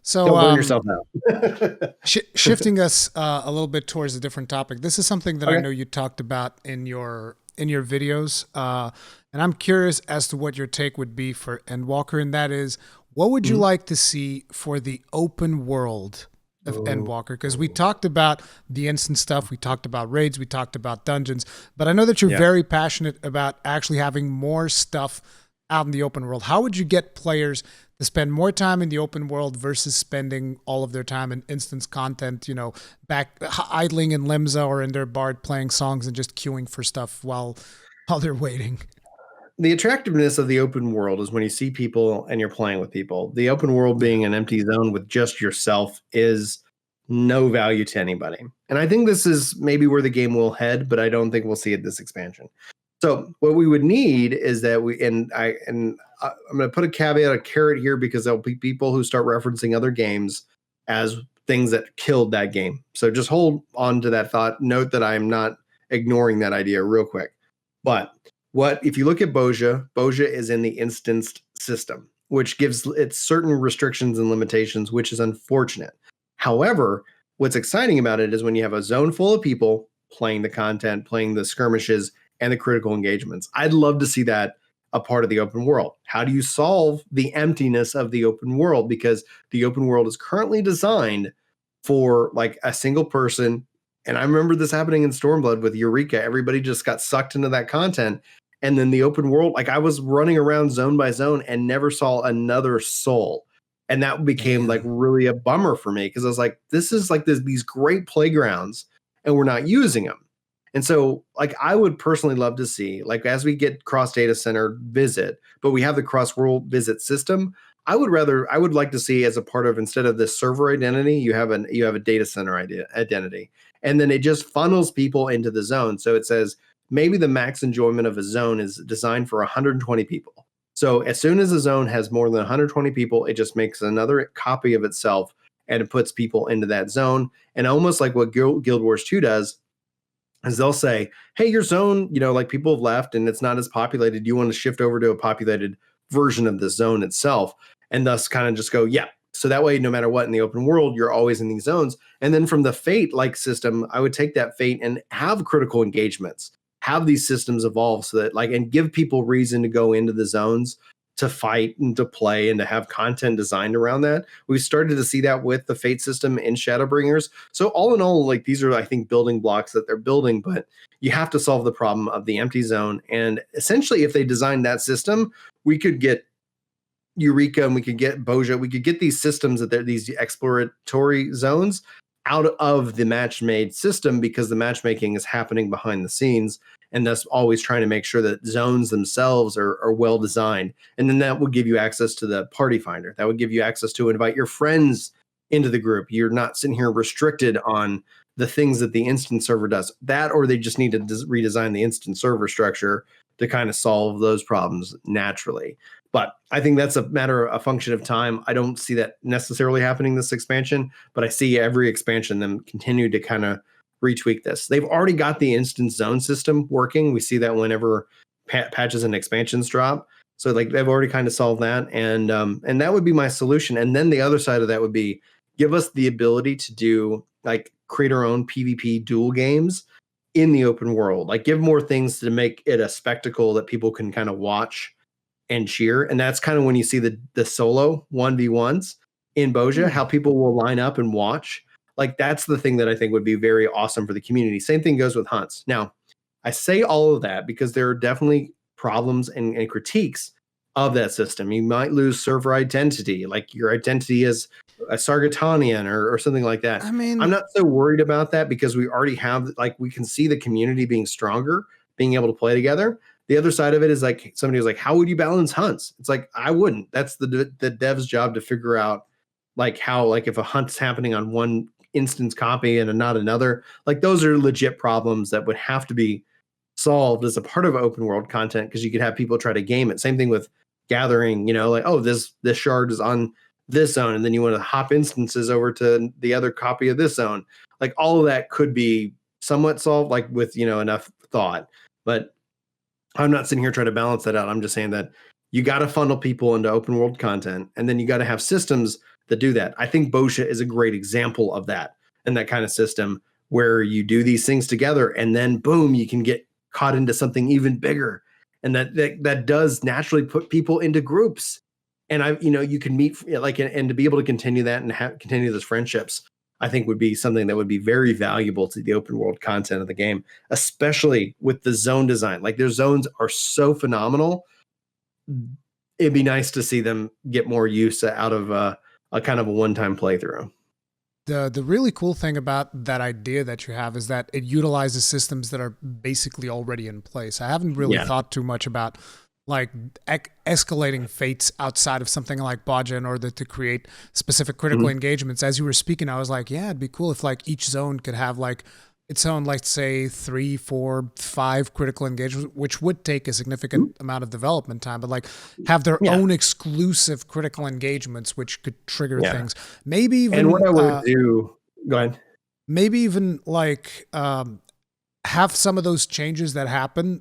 So don't burn yourself out. shifting us a little bit towards a different topic. This is something that I Okay. know you talked about in your videos, and I'm curious as to what your take would be for Endwalker, and that is, what would you Mhm. like to see for the open world of Oh, Endwalker? Because we talked about the instant stuff, we talked about raids, we talked about dungeons, but I know that you're yeah. very passionate about actually having more stuff out in the open world. How would you get players to spend more time in the open world versus spending all of their time in instance content, back idling in Limsa or in their bard playing songs and just queuing for stuff while they're waiting? The attractiveness of the open world is when you see people and you're playing with people. The open world Yeah. being an empty zone with just yourself is no value to anybody. And I think this is maybe where the game will head, but I don't think we'll see it this expansion. So what we would need is that I'm going to put a caveat, a carrot here, because there'll be people who start referencing other games as things that killed that game. So just hold on to that thought. Note that I'm not ignoring that idea real quick. But if you look at Boja is in the instanced system, which gives it certain restrictions and limitations, which is unfortunate. However, what's exciting about it is when you have a zone full of people playing the content, playing the skirmishes, and the critical engagements. I'd love to see that a part of the open world. How do you solve the emptiness of the open world? Because the open world is currently designed for like a single person. And I remember this happening in Stormblood with Eureka. Everybody just got sucked into that content. And then the open world, like I was running around zone by zone and never saw another soul. And that became like Damn. really a bummer for me because I was like, this is like these great playgrounds and we're not using them. And so, like, I would personally love to see, like, as we get cross data center visit, but we have the cross world visit system, I would like to see, as a part of, instead of this server identity, you have a data center identity, and then it just funnels people into the zone. So it says maybe the max enjoyment of a zone is designed for 120 people. So as soon as a zone has more than 120 people, it just makes another copy of itself and it puts people into that zone. And almost like what Guild Wars 2 does, is they'll say, hey, your zone, like people have left and it's not as populated. You want to shift over to a populated version of the zone itself, and thus kind of just go, yeah. So that way, no matter what in the open world, you're always in these zones. And then from the fate like system, I would take that fate and have critical engagements, have these systems evolve so that and give people reason to go into the zones, to fight and to play and to have content designed around that. We've started to see that with the fate system in Shadowbringers. So all in all, these are, I think, building blocks that they're building, but you have to solve the problem of the empty zone. And essentially, if they designed that system, we could get Eureka and we could get Boja. We could get these systems that they're these exploratory zones out of the match-made system, because the matchmaking is happening behind the scenes, and thus always trying to make sure that zones themselves are well designed. And then that would give you access to the party finder. That would give you access to invite your friends into the group. You're not sitting here restricted on the things that the instant server does. That, or they just need to redesign the instant server structure to kind of solve those problems naturally. But I think that's a function of time. I don't see that necessarily happening this expansion, but I see every expansion them continue to kind of retweak this. They've already got the instant zone system working. We see that whenever patches and expansions drop. So they've already kind of solved that, and that would be my solution. And then the other side of that would be, give us the ability to do create our own PvP duel games in the open world. Give more things to make it a spectacle that people can kind of watch and cheer. And that's kind of when you see the solo 1v1s in Boja, how people will line up and watch. That's the thing that I think would be very awesome for the community. Same thing goes with hunts. Now, I say all of that because there are definitely problems and critiques of that system. You might lose server identity, your identity as a Sargatanian or something like that. I mean, I'm not so worried about that, because we already have, we can see the community being stronger, being able to play together. The other side of it is somebody was like, how would you balance hunts? It's I wouldn't. That's the dev's job to figure out how, if a hunt's happening on one instance copy and not another, those are legit problems that would have to be solved as a part of open world content, because you could have people try to game it. Same thing with gathering, this shard is on this zone, and then you want to hop instances over to the other copy of this zone. All of that could be somewhat solved with enough thought. But I'm not sitting here trying to balance that out. I'm just saying that you got to funnel people into open world content, and then you got to have systems that do that. I think Boja is a great example of that, and that kind of system where you do these things together, and then boom, you can get caught into something even bigger, and that does naturally put people into groups. And you can meet and to be able to continue that and continue those friendships, I think would be something that would be very valuable to the open world content of the game, especially with the zone design. Their zones are so phenomenal. It'd be nice to see them get more use out of a kind of a one-time playthrough. The really cool thing about that idea that you have is that it utilizes systems that are basically already in place. I haven't really thought too much about escalating fates outside of something like Boja in order to create specific critical engagements. As you were speaking, I was like, yeah, it'd be cool if each zone could have its own, say 3, 4, 5 critical engagements, which would take a significant amount of development time, but have their own exclusive critical engagements, which could trigger things. Maybe even, and what I would do, go ahead. Maybe even have some of those changes that happen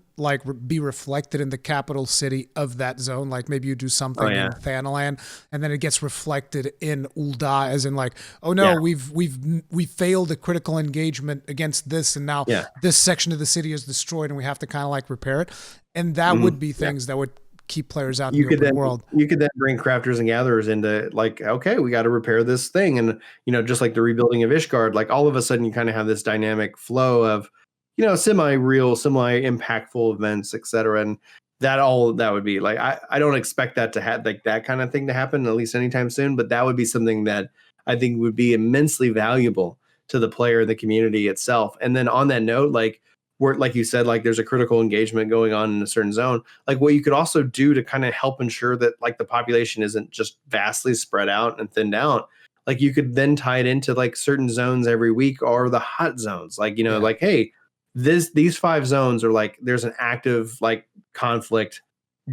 be reflected in the capital city of that zone. Maybe you do something in Thanalan, and then it gets reflected in Ul'dah, as in we failed a critical engagement against this, and now this section of the city is destroyed, and we have to kind of repair it. And that would be things that would keep players out in the open world. You could then bring crafters and gatherers into okay, we got to repair this thing, and just like the rebuilding of Ishgard, all of a sudden you kind of have this dynamic flow of semi-real, semi-impactful events, etc. And that would be I don't expect that to have that kind of thing to happen, at least anytime soon. But that would be something that I think would be immensely valuable to the player and the community itself. And then on that note, where, like you said, like there's a critical engagement going on in a certain zone. Like what you could also do to kind of help ensure that like the population isn't just vastly spread out and thinned out. Like you could then tie it into like certain zones every week or the hot zones. Like, Yeah. like, hey, these 5 zones are like there's an active like conflict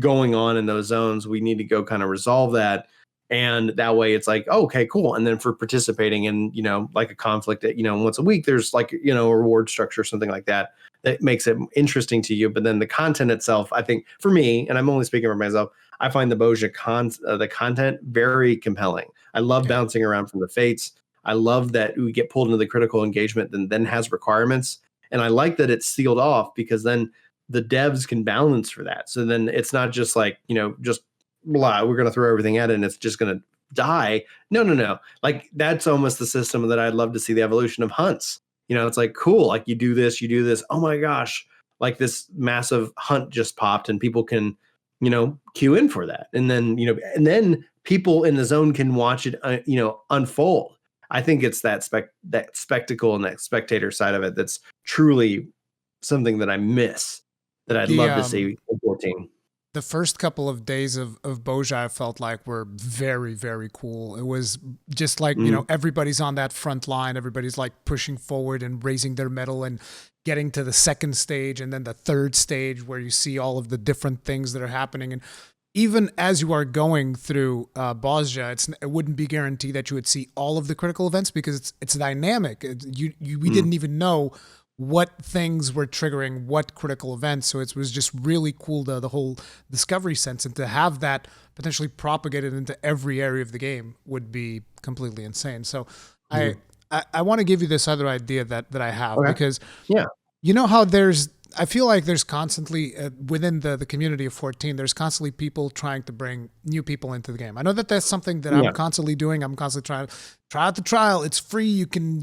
going on in those zones. We need to go kind of resolve that. And that way it's like, oh, okay, cool. And then for participating in, like a conflict that, once a week, there's like, a reward structure or something like that that makes it interesting to you. But then the content itself, I think for me, and I'm only speaking for myself, I find the the content very compelling. I love bouncing around from the fates. I love that we get pulled into the critical engagement and then has requirements. And I like that it's sealed off because then the devs can balance for that. So then it's not just like, just blah, we're going to throw everything at it and it's just going to die. No. Like that's almost the system that I'd love to see the evolution of hunts. It's like, cool. Like you do this. Oh my gosh. Like this massive hunt just popped and people can, queue in for that. And then, people in the zone can watch it, unfold. I think it's that spectacle and that spectator side of it that's truly something that I miss that I'd love to see in 14. The first couple of days of Boja, I felt like were very, very cool. It was just like, everybody's on that front line. Everybody's like pushing forward and raising their medal and getting to the second stage and then the third stage where you see all of the different things that are happening. And even as you are going through Boja, it wouldn't be guaranteed that you would see all of the critical events because it's dynamic. We didn't even know what things were triggering what critical events. So it was just really cool, the whole discovery sense, and to have that potentially propagated into every area of the game would be completely insane. So I want to give you this other idea that I have because you know how I feel like there's constantly within the community of 14, there's constantly people trying to bring new people into the game. I know that that's something that I'm constantly doing. I'm constantly trying to try out the trial. It's free. You can,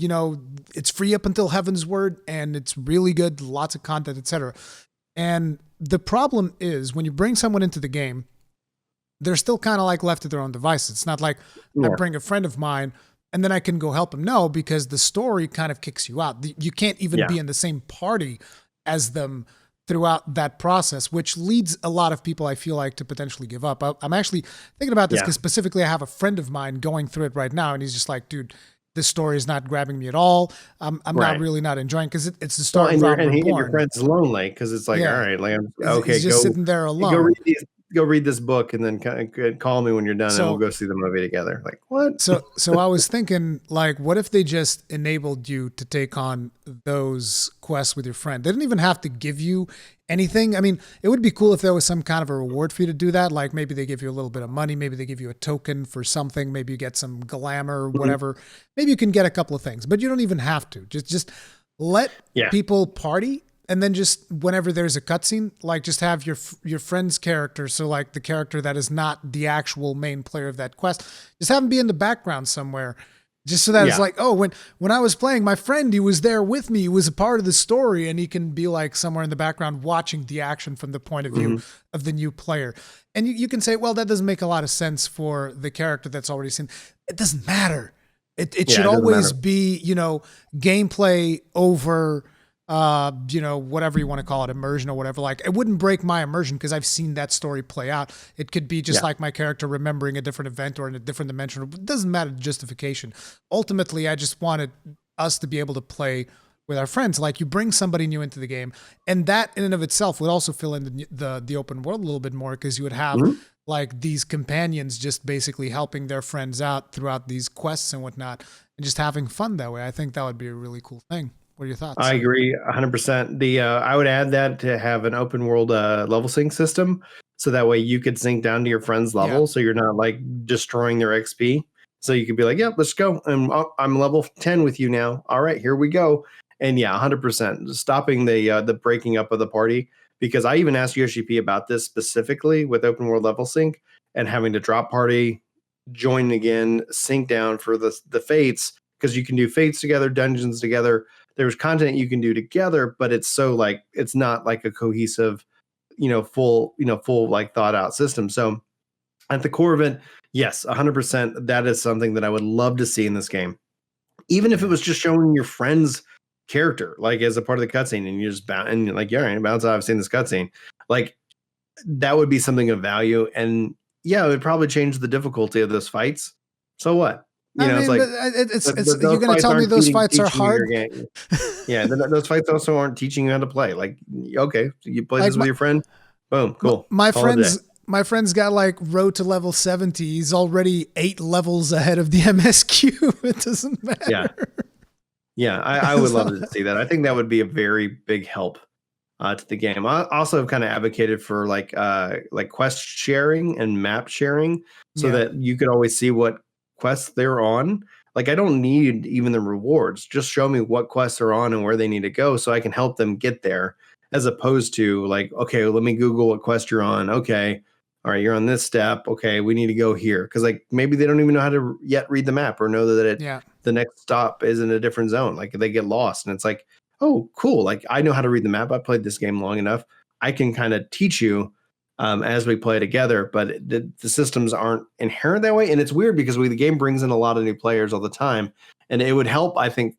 it's free up until Heaven's Word and it's really good. Lots of content, etc. And the problem is when you bring someone into the game, they're still kind of like left to their own devices. It's not like I bring a friend of mine and then I can go help him. No, because the story kind of kicks you out. You can't even be in the same party as them throughout that process, which leads a lot of people, I feel like, to potentially give up. I'm actually thinking about this because specifically I have a friend of mine going through it right now, and he's just like, dude, this story is not grabbing me at all. I'm not enjoying because it's the story of and your friend's lonely because it's like, all right, like, okay, he's just sitting there alone. Go read this book and then call me when you're done and we'll go see the movie together. Like what? So I was thinking, like, what if they just enabled you to take on those quests with your friend? They didn't even have to give you anything. I mean, it would be cool if there was some kind of a reward for you to do that. Like maybe they give you a little bit of money. Maybe they give you a token for something. Maybe you get some glamour or whatever. Maybe you can get a couple of things, but you don't even have to. Just let people party. And then just whenever there's a cutscene, like just have your friend's character, so like the character that is not the actual main player of that quest, just have him be in the background somewhere, just so that it's like, oh, when I was playing, my friend, he was there with me, he was a part of the story, and he can be like somewhere in the background watching the action from the point of view of the new player. And you can say, well, that doesn't make a lot of sense for the character that's already seen. It doesn't matter. It should always be, gameplay over whatever you want to call it, immersion or whatever. Like it wouldn't break my immersion because I've seen that story play out. It could be just like my character remembering a different event or in a different dimension. It doesn't matter the justification. Ultimately, I just wanted us to be able to play with our friends. Like you bring somebody new into the game, and that in and of itself would also fill in the open world a little bit more because you would have like these companions just basically helping their friends out throughout these quests and whatnot, and just having fun that way. I think that would be a really cool thing. What are your thoughts? I agree 100%. I would add that to have an open world level sync system. So that way you could sync down to your friend's level. So you're not like destroying their XP. So you could be like, yeah, let's go. And I'm level 10 with you now. All right, here we go. And 100% stopping the breaking up of the party. Because I even asked USGP about this specifically with open world level sync and having to drop party, join again, sync down for the fates. Because you can do fates together, dungeons together. There's content you can do together, but it's so like it's not like a cohesive, full like thought out system. So at the core of it, yes, 100%. That is something that I would love to see in this game. Even if it was just showing your friends character, like as a part of the cutscene, and you just bounce and you're like, yeah, right, bounce out. I've seen this cutscene. Like that would be something of value. And yeah, it would probably change the difficulty of those fights. So what? You I know, it's mean, like but it's you're those gonna fights tell me aren't those fights are teaching you your hard? game. Yeah, those fights also aren't teaching you how to play. Like, okay, so you play Like this with your friend. Boom, cool. my Call it a day. friend's got like road to level 70. He's already 8 levels ahead of the MSQ. It doesn't matter. Yeah. Yeah, I would love to see that. I think that would be a very big help to the game. I also have kind of advocated for like quest sharing and map sharing, so Yeah. that you could always see what quests they're on. Like I don't need even the rewards. Just show me what quests are on and where they need to go, so I can help them get there. As opposed to like, okay, let me Google what quest you're on. Okay, all right, you're on this step. Okay, we need to go here because like maybe they don't even know how to yet read the map or know that Yeah. the next stop is in a different zone. Like they get lost, and it's like, oh, cool. Like I know how to read the map. I played this game long enough. I can kind of teach you as we play together. But the systems aren't inherent that way, and it's weird because the game brings in a lot of new players all the time, and it would help, I think,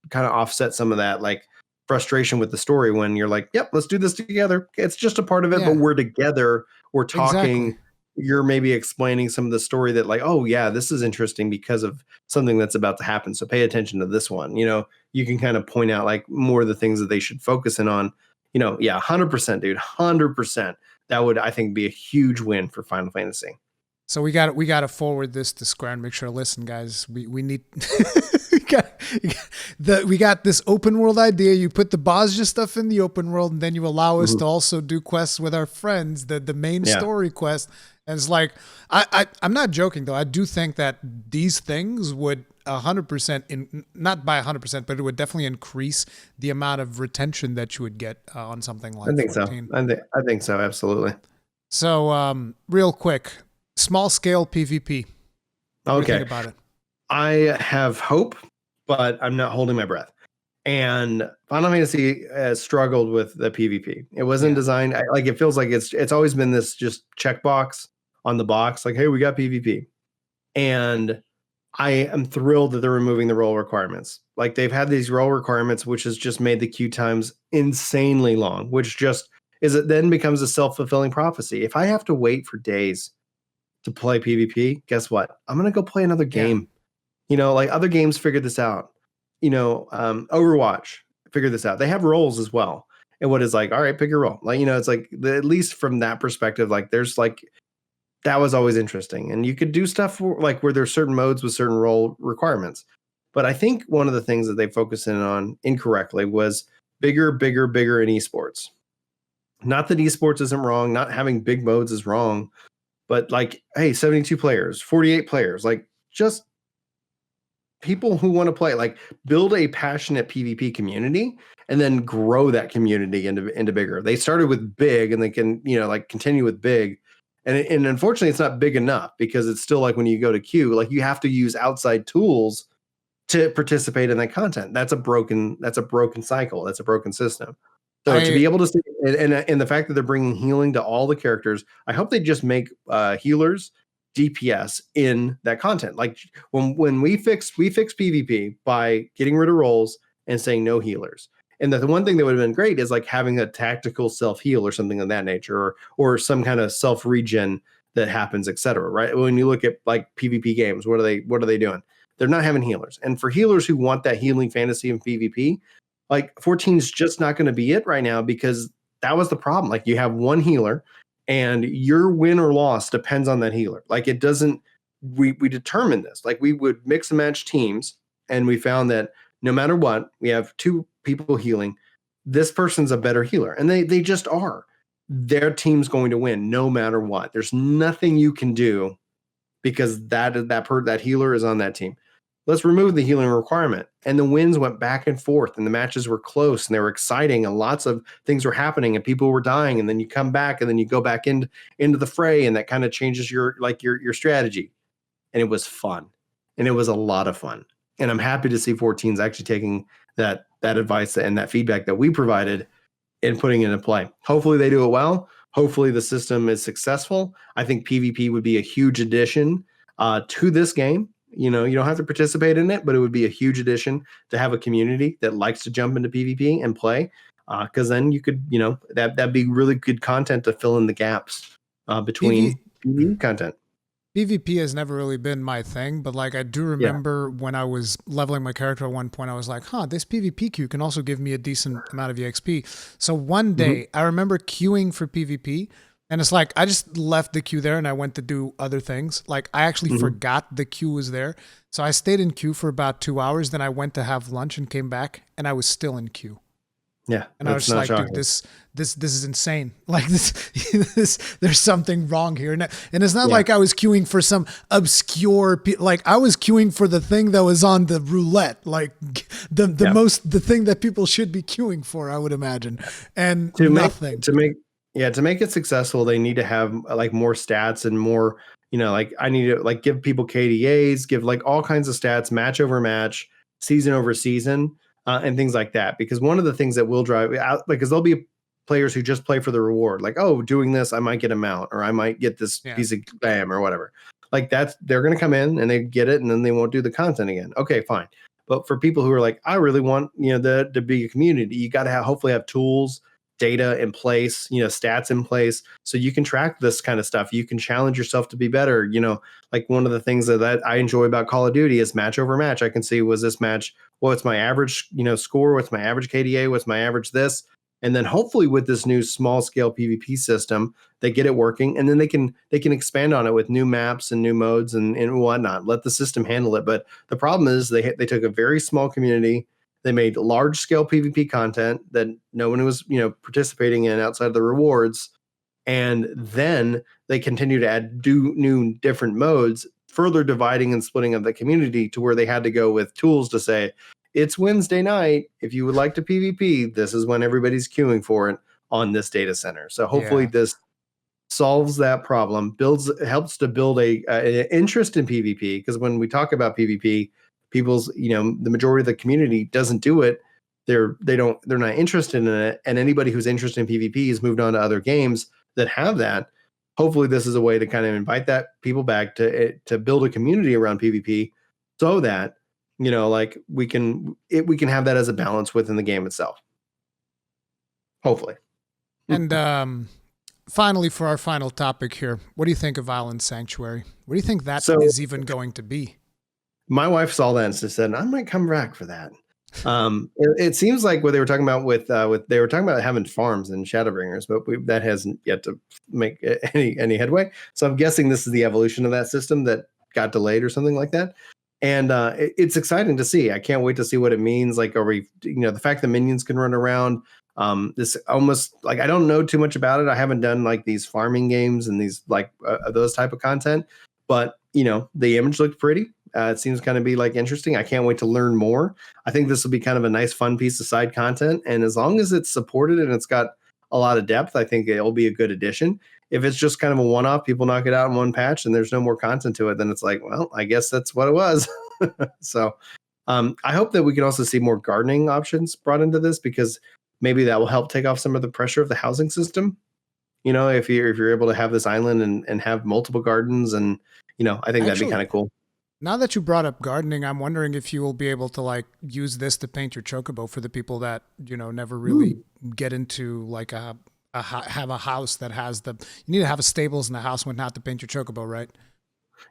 kind of offset some of that like frustration with the story when you're like, yep, let's do this together. It's just a part of it, Yeah. but we're together. We're talking. Exactly. You're maybe explaining some of the story that like, oh yeah, this is interesting because of something that's about to happen. So pay attention to this one. You know, you can kind of point out like more of the things that they should focus in on. You know, yeah, 100%, dude, 100%. That would, I think, be a huge win for Final Fantasy. So we got to forward this to Square and make sure to listen, guys. We need we got this open world idea. You put the Bosja stuff in the open world, and then you allow us to also do quests with our friends, the main story quest. And it's like I'm not joking though. I do think that these things would 100% not by 100%, but it would definitely increase the amount of retention that you would get on something like I think 14. so. I think so. Absolutely. So real quick. Small scale PvP. What do you think about it? I have hope, but I'm not holding my breath. And Final Fantasy has struggled with the PvP. It wasn't designed like it feels like it's always been this just checkbox on the box, like, hey, we got PvP. And I am thrilled that they're removing the role requirements. Like they've had these role requirements, which has just made the queue times insanely long, which just is it then becomes a self-fulfilling prophecy. If I have to wait for days to play PvP, guess what? I'm gonna go play another game. You know, like other games figured this out. You know, Overwatch figured this out. They have roles as well. And what is like, all right, pick your role. Like, you know, it's like at least from that perspective, like there's like that was always interesting. And you could do stuff like where there's certain modes with certain role requirements. But I think one of the things that they focused in on incorrectly was bigger in esports. Not that esports isn't wrong, not having big modes is wrong. But like, hey, 72 players, 48 players, like just people who want to play, like build a passionate PvP community and then grow that community into bigger. They started with big and they can, you know, like continue with big. And unfortunately, it's not big enough because it's still like when you go to queue, like you have to use outside tools to participate in that content. That's a broken cycle. That's a broken system. So to be able to see, and the fact that they're bringing healing to all the characters, I hope they just make healers DPS in that content. Like when we fix PvP by getting rid of roles and saying no healers. And the one thing that would have been great is like having a tactical self heal or something of that nature, or some kind of self regen that happens, etc. Right? When you look at like PvP games, what are they doing? They're not having healers. And for healers who want that healing fantasy in PvP, like 14 is just not going to be it right now because that was the problem. Like you have one healer and your win or loss depends on that healer. Like it doesn't, we determined this, like we would mix and match teams and we found that no matter what, we have two people healing. This person's a better healer and they just are. Their team's going to win no matter what. There's nothing you can do because that healer is on that team. Let's remove the healing requirement. And the wins went back and forth and the matches were close and they were exciting and lots of things were happening and people were dying. And then you come back and then you go back into the fray and that kind of changes your strategy. And it was fun. And it was a lot of fun. And I'm happy to see 14's actually taking that advice and that feedback that we provided and putting it into play. Hopefully they do it well. Hopefully the system is successful. I think PvP would be a huge addition to this game. You know, you don't have to participate in it, but it would be a huge addition to have a community that likes to jump into PvP and play. Because then you could, you know, that'd be really good content to fill in the gaps PV, between PvE content. PvP has never really been my thing, but like I do Yeah. remember when I was leveling my character at one point, I was like, huh, this PvP queue can also give me a decent amount of EXP. So one Hmm. day I remember queuing for PvP, and it's like I just left the queue there and I went to do other things. Like I actually Hmm. forgot the queue was there. So I stayed in queue for about 2 hours, then I went to have lunch and came back and I was still in queue. Yeah, And I was that's just not like, dude, shocking. this is insane. Like there's something wrong here. And it's not Yeah, like I was queuing for some obscure, like I was queuing for the thing that was on the roulette, like yeah. the thing that people should be queuing for, I would imagine, and To make nothing. to make yeah, to make it successful, they need to have like more stats and more, you know, like I need to like give people KDAs, give like all kinds of stats, match over match, season over season, and things like that. Because one of the things that will drive out, because there'll be players who just play for the reward, like, oh, doing this, I might get a mount or I might get this Yeah. piece of bam or whatever. Like that's they're gonna come in and they get it and then they won't do the content again. Okay, fine. But for people who are like, I really want, you know, the to be a community, you got to have hopefully have tools, data in place, you know, stats in place, so you can track this kind of stuff. You can challenge yourself to be better. You know, like one of the things that I enjoy about Call of Duty is match over match. I can see, was this match, what's my average, you know, score, what's my average KDA, what's my average this, and then hopefully with this new small scale PvP system, they get it working, and then they can expand on it with new maps and new modes and whatnot. Let the system handle it. But the problem is they took a very small community, they made large scale PvP content that no one was, you know, participating in outside of the rewards, and then they continue to add new different modes, further dividing and splitting of the community to where they had to go with tools to say, it's Wednesday night. If you would like to PvP, this is when everybody's queuing for it on this data center. So hopefully Yeah. this solves that problem, builds helps to build a interest in PvP, because when we talk about PvP, people's, you know, the majority of the community doesn't do it. They're not interested in it, and anybody who's interested in PvP has moved on to other games that have that. Hopefully, this is a way to kind of invite that people back to build a community around PvP, so that, you know, like we can have that as a balance within the game itself. Hopefully. And finally, for our final topic here, what do you think of Island Sanctuary? What do you think that So is even going to be? my wife saw that and said, "I might come back for that." It seems like what they were talking about with they were talking about having farms and Shadowbringers, but that hasn't yet to make any headway. So I'm guessing this is the evolution of that system that got delayed or something like that. And it's exciting to see. I can't wait to see what it means. Like, are we, you know, the fact that minions can run around. This almost like I don't know too much about it. I haven't done like these farming games and these like those type of content, but you know, the image looked pretty. It seems kind of be like interesting. I can't wait to learn more. I think this will be kind of a nice, fun piece of side content. And as long as it's supported and it's got a lot of depth, I think it'll be a good addition. If it's just kind of a one off, people knock it out in one patch and there's no more content to it, then it's like, well, I guess that's what it was. So I hope that we can also see more gardening options brought into this, because maybe that will help take off some of the pressure of the housing system. You know, if you're able to have this island and have multiple gardens, and you know, I think that'd be Actually, kind of cool. now that you brought up gardening, I'm wondering if you will be able to like use this to paint your chocobo for the people that, you know, never really Ooh. get into like have a house that has the, you need to have a stables in the house when not to paint your chocobo, right?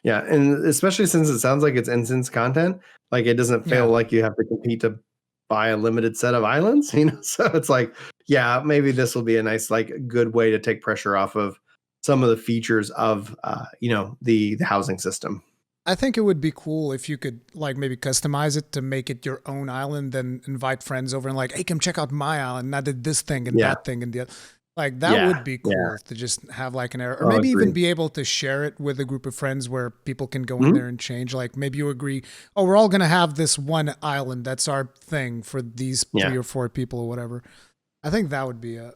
Yeah, and especially since it sounds like it's instance content, like it doesn't feel Yeah. like you have to compete to buy a limited set of islands, you know. So it's like, yeah, maybe this will be a nice, like, good way to take pressure off of some of the features of, you know, the housing system. I think it would be cool if you could like maybe customize it to make it your own island, then invite friends over and like, hey, come check out my island. And I did this thing and Yeah, that thing and the like that yeah, would be yeah. cool to just have like an error, or Oh, maybe even agreed. be able to share it with a group of friends where people can go in Mhm. there and change. Like maybe you agree, oh, we're all gonna have this one island. That's our thing for these Yeah. 3 or 4 people or whatever. I think that would be a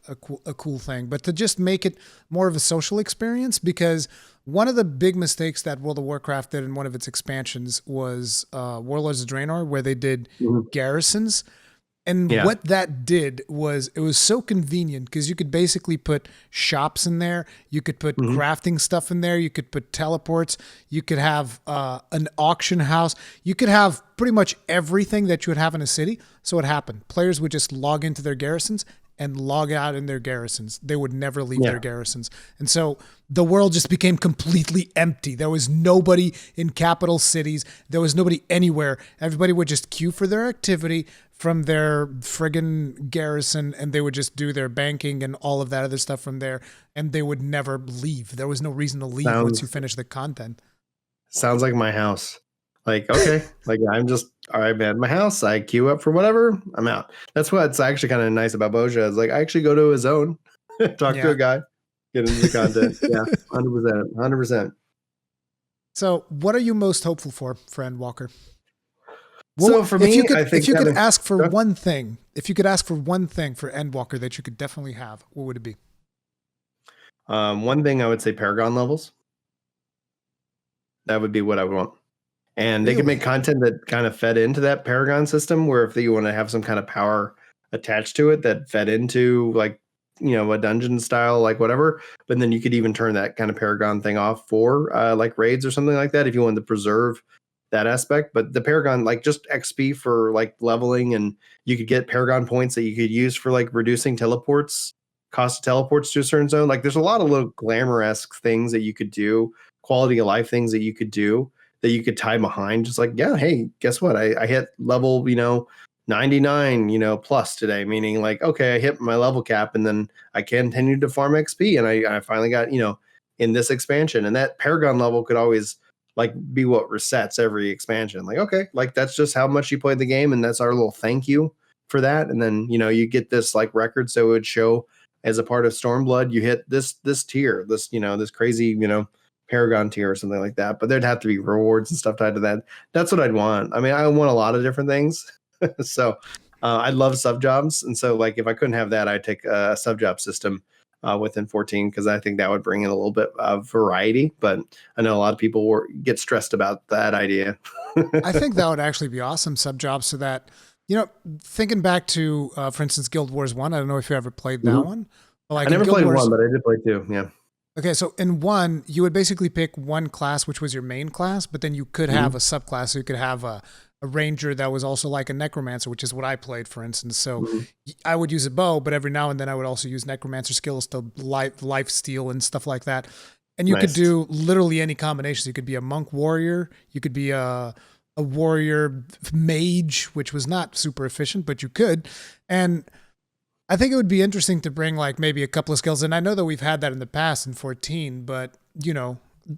cool thing, but to just make it more of a social experience, because one of the big mistakes that World of Warcraft did in one of its expansions was Warlords of Draenor, where they did Mhm. garrisons. And Yeah. what that did was it was so convenient because you could basically put shops in there, you could put Hmm. crafting stuff in there, you could put teleports, you could have an auction house, you could have pretty much everything that you would have in a city. So what happened? Players would just log into their garrisons and log out in their garrisons. They would never leave their Yeah. garrisons. And so the world just became completely empty. There was nobody in capital cities. There was nobody anywhere. Everybody would just queue for their activity from their friggin' garrison, and they would just do their banking and all of that other stuff from there, and they would never leave. There was no reason to leave once you Sounds finish the content. sounds like my house. Like, okay, like I'm just all right, man. My house, I queue up for whatever, I'm out. That's what's actually kind of nice about Boja is like I actually go to a zone, talk to Yeah. a guy, get into the content. Yeah, 100%, 100%. So, what are you most hopeful for Endwalker? So for If you me, could, I if think you could having ask for one thing, if you could ask for one thing for Endwalker that you could definitely have, what would it be? one thing I would say Paragon levels. That would be what I would want. And they could make Really? content that kind of fed into that Paragon system, where if you want to have some kind of power attached to it that fed into like a dungeon style, like whatever. But then you could even turn that kind of Paragon thing off for like raids or something like that if you wanted to preserve that aspect. But the Paragon, like just XP for like leveling, and you could get Paragon points that you could use for like reducing teleports, cost of teleports to a certain zone. Like there's a lot of little glamour-esque things that you could do, quality of life things that you could do that you could tie behind. Just like, yeah, hey, guess what? I hit level, 99, plus today, meaning like, okay, I hit my level cap and then I continued to farm XP and I finally got, in this expansion. And that Paragon level could always like be what resets every expansion. Like, okay, like that's just how much you played the game. And that's our little thank you for that. And then, you get this like record. So it would show as a part of Stormblood, you hit this tier, this crazy, Paragon tier or something like that. But there'd have to be rewards and stuff tied to that. That's what I'd want. I mean, I want a lot of different things. So I love sub jobs. And so like if I couldn't have that, I'd take a sub job system within 14 because I think that would bring in a little bit of variety. But I know a lot of people get stressed about that idea. I think that would actually be awesome sub jobs so that, thinking back to, for instance, Guild Wars 1, I don't know if you ever played that one. But like I never in Guild played Wars, one, but I did play two. Yeah. Okay, so in one, you would basically pick one class, which was your main class, but then you could have a subclass. So you could have a ranger that was also like a necromancer, which is what I played, for instance. So I would use a bow, but every now and then I would also use necromancer skills to life steal and stuff like that. And you could do literally any combinations. You could be a monk warrior. You could be a warrior mage, which was not super efficient, but you could. And I think it would be interesting to bring like maybe a couple of skills. And I know that we've had that in the past in 14, but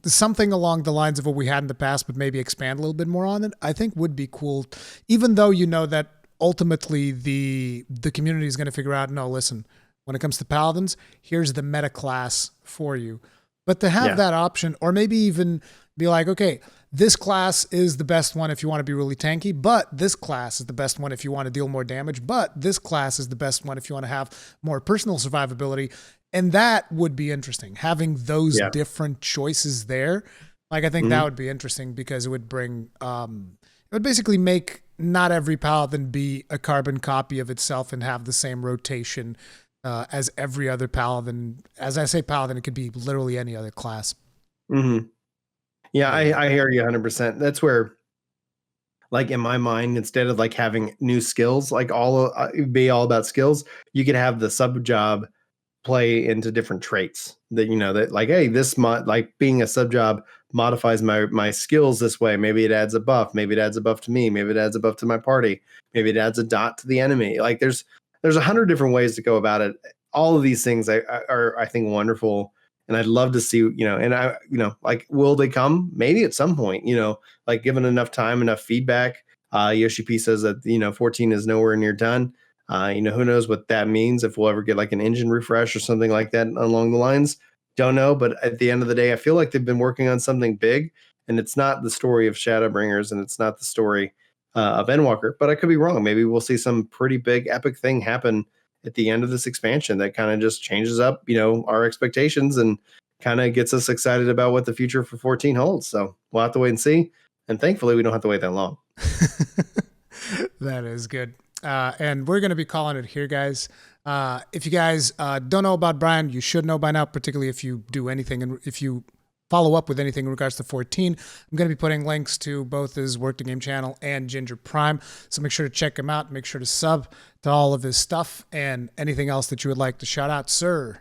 something along the lines of what we had in the past, but maybe expand a little bit more on it, I think would be cool. Even though that ultimately the community is going to figure out, no, listen, when it comes to paladins, here's the meta class for you. But to have that option, or maybe even be like, okay, this class is the best one if you want to be really tanky, but this class is the best one if you want to deal more damage, but this class is the best one if you want to have more personal survivability. And that would be interesting. Having those different choices there, like I think that would be interesting because it would bring, it would basically make not every paladin be a carbon copy of itself and have the same rotation as every other paladin. As I say paladin, it could be literally any other class. Mm-hmm. Yeah, I hear you 100%. That's where, like in my mind, instead of like having new skills, like be all about skills, you could have the sub job play into different traits that that like, hey, this like being a sub job modifies my skills this way. Maybe it adds a buff. Maybe it adds a buff to me. Maybe it adds a buff to my party. Maybe it adds a dot to the enemy. Like there's 100 different ways to go about it. All of these things are I think wonderful. And I'd love to see, and I, like, will they come? Maybe at some point, like given enough time, enough feedback. Yoshi P says that, 14 is nowhere near done. Who knows what that means if we'll ever get like an engine refresh or something like that along the lines. Don't know. But at the end of the day, I feel like they've been working on something big, and it's not the story of Shadowbringers and it's not the story of Endwalker, but I could be wrong. Maybe we'll see some pretty big epic thing happen at the end of this expansion that kind of just changes up, our expectations and kind of gets us excited about what the future for 14 holds. So we'll have to wait and see. And thankfully, we don't have to wait that long. That is good. And we're going to be calling it here, guys. If you guys don't know about Brian, you should know by now, particularly if you do anything and if you follow up with anything in regards to 14. I'm going to be putting links to both his Work the Game channel and Ginger Prime. So make sure to check him out. Make sure to sub to all of his stuff and anything else that you would like to shout out, sir.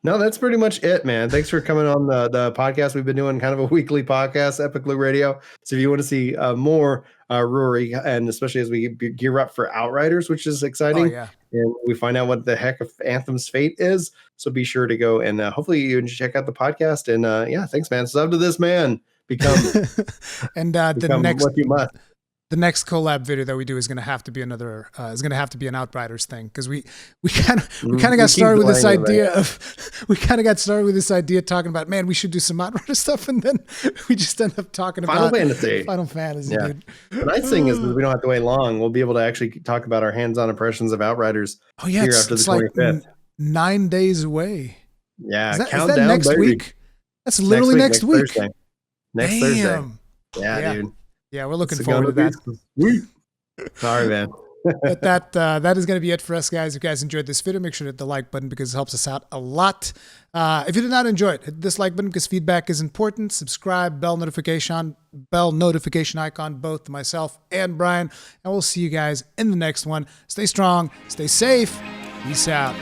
No, that's pretty much it, man. Thanks for coming on the podcast. We've been doing kind of a weekly podcast, Epic Blue Radio. So if you want to see more Rory, and especially as we gear up for Outriders, which is exciting, and we find out what the heck of Anthem's fate is. So be sure to go and hopefully you check out the podcast. And thanks, man. Sub to this man. Become what you must. The next collab video that we do is going to have to be an Outriders thing, because we kind of got started with this idea talking about, man, we should do some Outriders stuff, and then we just end up talking about Final Fantasy. Yeah. Dude. The nice thing is that we don't have to wait long. We'll be able to actually talk about our hands-on impressions of Outriders. Oh yeah, here after the 25th. Like 9 days away. Yeah, is that next baby. week? That's literally next week. Thursday. Next Thursday. Yeah, dude. Yeah, we're looking forward to that. Sweet. Sorry, man. But that is going to be it for us, guys. If you guys enjoyed this video, make sure to hit the like button because it helps us out a lot. If you did not enjoy it, hit this like button because feedback is important. Subscribe, bell notification icon, both to myself and Brian. And we'll see you guys in the next one. Stay strong, stay safe. Peace out.